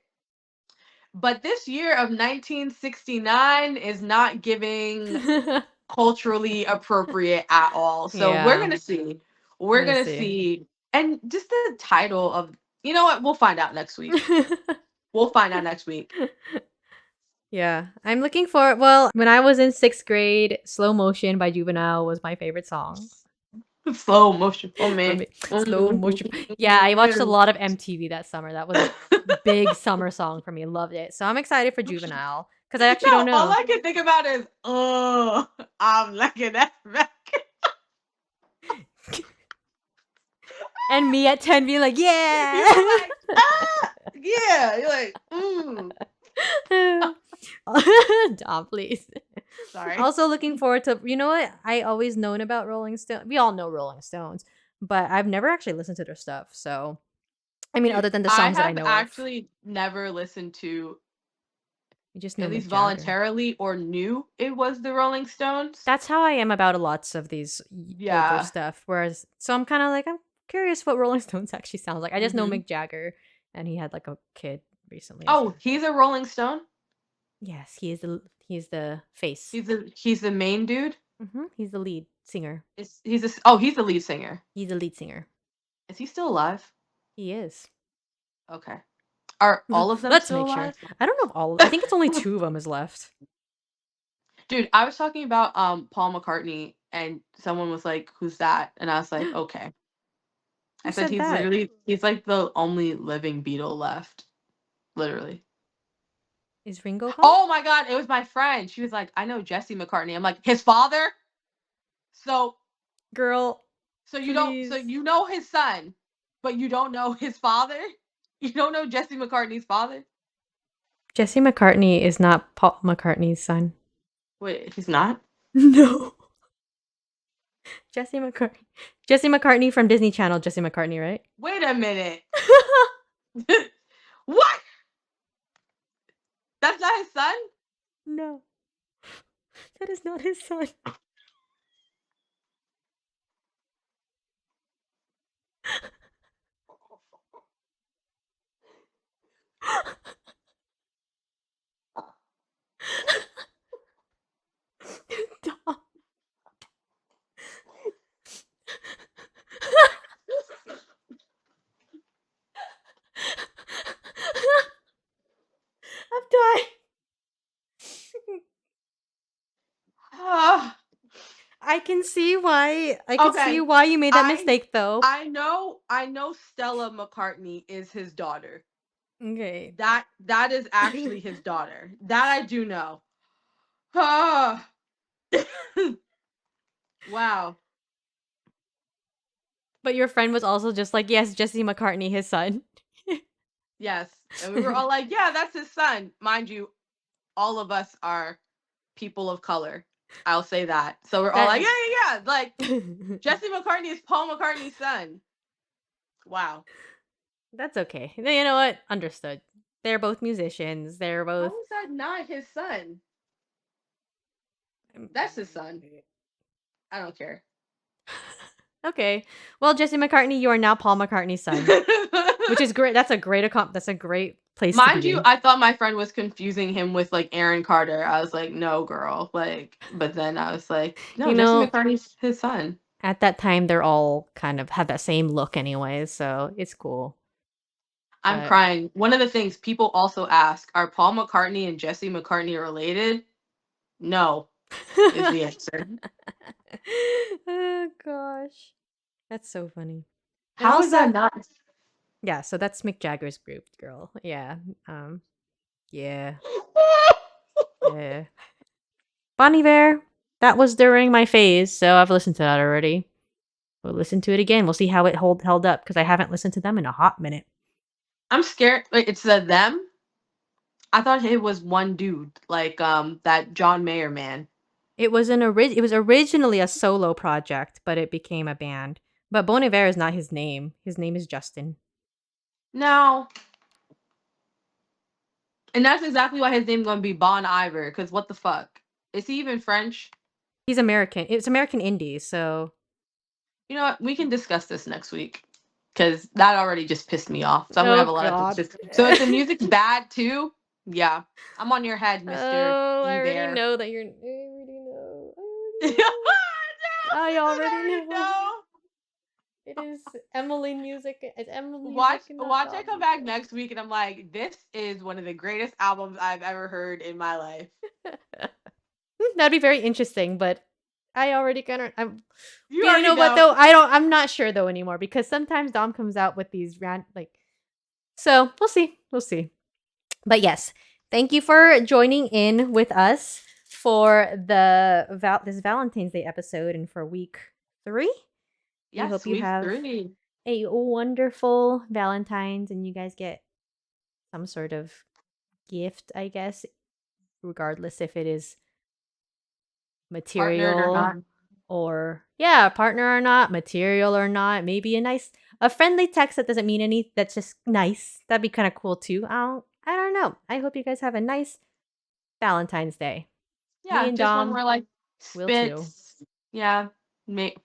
Speaker 2: But this year of 1969 is not giving culturally appropriate at all. So we're gonna see. We're gonna see. And just the title of, you know what? We'll find out next week. We'll find out next week.
Speaker 1: Yeah, I'm looking for. Well, when I was in 6th grade, "Slow Motion" by Juvenile was my favorite song.
Speaker 2: Slow motion for me.
Speaker 1: Slow motion. Yeah, I watched a lot of MTV that summer. That was a big summer song for me. Loved it. So I'm excited for Juvenile because I actually don't know.
Speaker 2: All I can think about is, oh, I'm looking at back.
Speaker 1: And me at 10 being like, yeah.
Speaker 2: You're like, ah! Yeah. You're like,
Speaker 1: Dom, please.
Speaker 2: Sorry.
Speaker 1: Also looking forward to, you know what? I always known about Rolling Stones. We all know Rolling Stones, but I've never actually listened to their stuff. So, I mean, other than the songs that I know
Speaker 2: have actually never listened to,
Speaker 1: you just know
Speaker 2: at
Speaker 1: Mick
Speaker 2: least
Speaker 1: Jagger.
Speaker 2: voluntarily, or knew it was the Rolling Stones.
Speaker 1: That's how I am about lots of these older stuff. Whereas, so I'm kind of like, I'm curious what Rolling Stones actually sounds like. I just know Mick Jagger, and he had like a kid recently.
Speaker 2: Oh, he's a Rolling Stone?
Speaker 1: Yes, he is the face.
Speaker 2: He's the main dude?
Speaker 1: He's the lead singer.
Speaker 2: He's the lead singer.
Speaker 1: He's the lead singer.
Speaker 2: Is he still alive?
Speaker 1: He is.
Speaker 2: Okay. Are all of them
Speaker 1: Let's
Speaker 2: still
Speaker 1: make
Speaker 2: alive?
Speaker 1: sure. I don't know if all. I think it's only 2 of them is left.
Speaker 2: Dude, I was talking about Paul McCartney, and someone was like, "Who's that?" And I was like, "Okay." I said he's like the only living Beatle left, literally.
Speaker 1: Is Ringo gone?
Speaker 2: Oh my God, it was my friend. She was like, "I know Jesse McCartney." I'm like, "His father?" So,
Speaker 1: girl.
Speaker 2: so you don't, so you know his son, but you don't know his father. You don't know Jesse McCartney's father.
Speaker 1: Jesse McCartney is not Paul McCartney's son.
Speaker 2: Wait, he's not?
Speaker 1: No. Jesse McCartney from Disney Channel. Jesse McCartney, right?
Speaker 2: Wait a minute. What? That's not his son?
Speaker 1: No. That is not his son. Stop. I'm dying. I can see why. I can see
Speaker 2: Okay.
Speaker 1: why you made that
Speaker 2: I
Speaker 1: mistake, though.
Speaker 2: I know Stella McCartney is his daughter.
Speaker 1: Okay.
Speaker 2: That is actually his daughter. That I do know. Ah. Wow.
Speaker 1: But your friend was also just like, yes, Jesse McCartney, his son.
Speaker 2: Yes. And we were all like, yeah, that's his son. Mind you, all of us are people of color. I'll say that. So we're all like,
Speaker 1: That
Speaker 2: yeah, yeah, yeah. Like Jesse McCartney is Paul McCartney's son. Wow.
Speaker 1: That's okay. You know what? Understood. They're both musicians. They're
Speaker 2: How
Speaker 1: both
Speaker 2: is that not his son?
Speaker 1: um,
Speaker 2: That's his son. I don't care.
Speaker 1: Okay. Well, Jesse McCartney, you are now Paul McCartney's son, which is great. That's a great place to
Speaker 2: Mind
Speaker 1: be
Speaker 2: you,
Speaker 1: in.
Speaker 2: I thought my friend was confusing him with like Aaron Carter. I was like, no, girl. Like, but then I was like, no,
Speaker 1: You
Speaker 2: Jesse
Speaker 1: know,
Speaker 2: McCartney's his son.
Speaker 1: at that time they're all kind of have that same look anyways, so it's cool.
Speaker 2: I'm
Speaker 1: But
Speaker 2: crying. One of the things people also ask, are Paul McCartney and Jesse McCartney related? No, is the answer.
Speaker 1: oh gosh. That's so funny. And
Speaker 2: How is that
Speaker 1: also,
Speaker 2: not?
Speaker 1: yeah, so that's Mick Jagger's group, girl. Yeah. Yeah. Yeah. Bonnie Bear. That was during my phase, so I've listened to that already. We'll listen to it again. We'll see how it held up because I haven't listened to them in a hot minute.
Speaker 2: I'm scared. Wait, it's the them? I thought it was one dude, like that John Mayer man.
Speaker 1: It was it was originally a solo project, but it became a band. But Bon Iver is not his name. His name is Justin.
Speaker 2: No, and that's exactly why his name's gonna be Bon Iver. Cause what the fuck? Is he even French?
Speaker 1: He's American. It's American indie, so
Speaker 2: You know what? We can discuss this next week. Cause that already just pissed me off. So I'm gonna
Speaker 1: oh
Speaker 2: have a lot of things.
Speaker 1: god.
Speaker 2: So if the music's bad too, yeah, I'm on your head, Mister
Speaker 1: Oh, I already
Speaker 2: Ever.
Speaker 1: know that you're. I already know.
Speaker 2: I
Speaker 1: I already
Speaker 2: already
Speaker 1: know.
Speaker 2: know.
Speaker 1: It is Emily music. It's Emily
Speaker 2: Watch,
Speaker 1: music, not
Speaker 2: watch. I
Speaker 1: pop
Speaker 2: come back
Speaker 1: music.
Speaker 2: next week, and I'm like, this is one of the greatest albums I've ever heard in my life.
Speaker 1: That'd be very interesting, but I already kind of.
Speaker 2: You
Speaker 1: You
Speaker 2: already
Speaker 1: know what
Speaker 2: know.
Speaker 1: though? I don't. I'm not sure though anymore because sometimes Dom comes out with these rant like. So we'll see. We'll see. But yes, thank you for joining in with us for this Valentine's Day episode and for week 3. We hope
Speaker 2: Yes,
Speaker 1: you
Speaker 2: week
Speaker 1: have
Speaker 2: 3.
Speaker 1: a wonderful Valentine's and you guys get some sort of gift, I guess, regardless if it is
Speaker 2: Partnered or
Speaker 1: material
Speaker 2: not.
Speaker 1: or yeah, partner or not, material or not, maybe a friendly text that doesn't mean any that's just nice. That'd be kind of cool too. I don't know. I hope you guys have a nice Valentine's Day. Me
Speaker 2: Yeah,
Speaker 1: and
Speaker 2: just one
Speaker 1: Dom
Speaker 2: where like
Speaker 1: will too.
Speaker 2: spits. Yeah, may.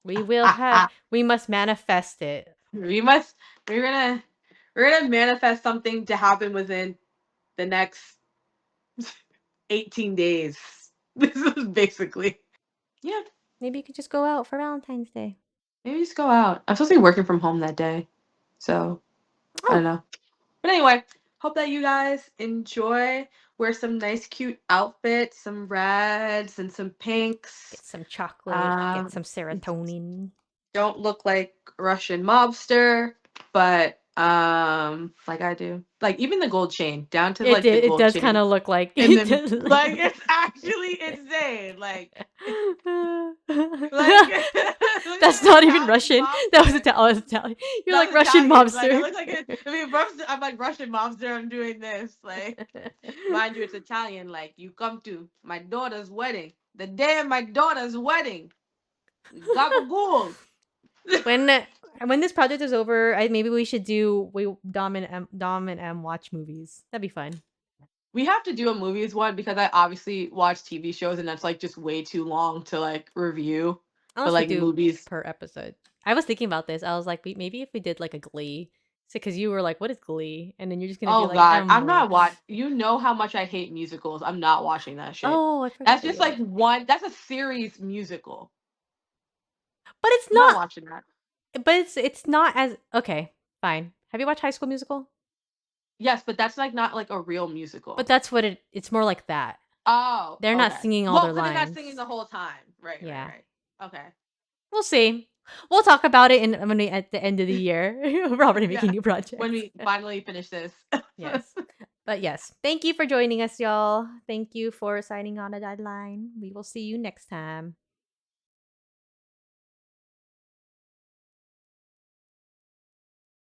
Speaker 1: We must manifest it.
Speaker 2: we must. We're gonna. We're gonna manifest something to happen within the next 18 days. This is basically. Yeah,
Speaker 1: Maybe you could just go out for Valentine's Day.
Speaker 2: maybe just go out. I'm supposed to be working from home that day, so I don't
Speaker 1: Oh,
Speaker 2: know. But anyway, hope that you guys enjoy. Wear some nice, cute outfits, some reds and some pinks.
Speaker 1: get some chocolate, get
Speaker 2: Um,
Speaker 1: some serotonin.
Speaker 2: don't look like Russian mobster, but like I do. Like even the gold chain, down to like the
Speaker 1: It
Speaker 2: gold
Speaker 1: does kind
Speaker 2: chain,
Speaker 1: of look like
Speaker 2: and
Speaker 1: it
Speaker 2: then
Speaker 1: does like
Speaker 2: like it's actually insane. Like look
Speaker 1: That's
Speaker 2: like an
Speaker 1: not even
Speaker 2: Italian
Speaker 1: Russian. That was
Speaker 2: mobster.
Speaker 1: Italian. You're
Speaker 2: That
Speaker 1: like
Speaker 2: was
Speaker 1: Russian
Speaker 2: Italian. Like I
Speaker 1: mobster.
Speaker 2: look like I mean, I'm like Russian mobster. I'm doing this. Like, mind you, it's Italian. Like, you come to my daughter's wedding, the day of my daughter's wedding. Gabagool.
Speaker 1: when when this project is over, maybe we should do Dom and M watch movies. That'd be fun.
Speaker 2: We have to do a movies one because I obviously watch TV shows and that's like just way too long to like review. But
Speaker 1: Unless we
Speaker 2: like
Speaker 1: do
Speaker 2: movies,
Speaker 1: per episode. I was thinking about this. I was like, maybe if we did like a Glee, because you were like, "What is Glee?" And then you're just gonna be
Speaker 2: oh
Speaker 1: like,
Speaker 2: god, I'm
Speaker 1: "Emily."
Speaker 2: not watch. You know how much I hate musicals. I'm not watching that shit.
Speaker 1: Oh, I forgot
Speaker 2: That's
Speaker 1: that
Speaker 2: just
Speaker 1: you
Speaker 2: like
Speaker 1: like.
Speaker 2: one. That's a series musical.
Speaker 1: But it's
Speaker 2: I'm not
Speaker 1: not.
Speaker 2: watching that.
Speaker 1: But it's not as okay. Fine. Have you watched High School Musical?
Speaker 2: Yes, but that's like not like a real
Speaker 1: But
Speaker 2: musical.
Speaker 1: that's what it's more like that.
Speaker 2: Oh,
Speaker 1: They're not
Speaker 2: okay.
Speaker 1: singing all
Speaker 2: Well,
Speaker 1: their
Speaker 2: because they're not singing
Speaker 1: lines.
Speaker 2: the whole time. Right, right,
Speaker 1: Yeah.
Speaker 2: right. Okay.
Speaker 1: We'll see. We'll talk about it when we at the end of the year. We're already making
Speaker 2: Yeah.
Speaker 1: new
Speaker 2: When
Speaker 1: projects.
Speaker 2: we finally finish this.
Speaker 1: Yes. But yes, thank you for joining us, y'all. Thank you for signing on a deadline. We will see you next time.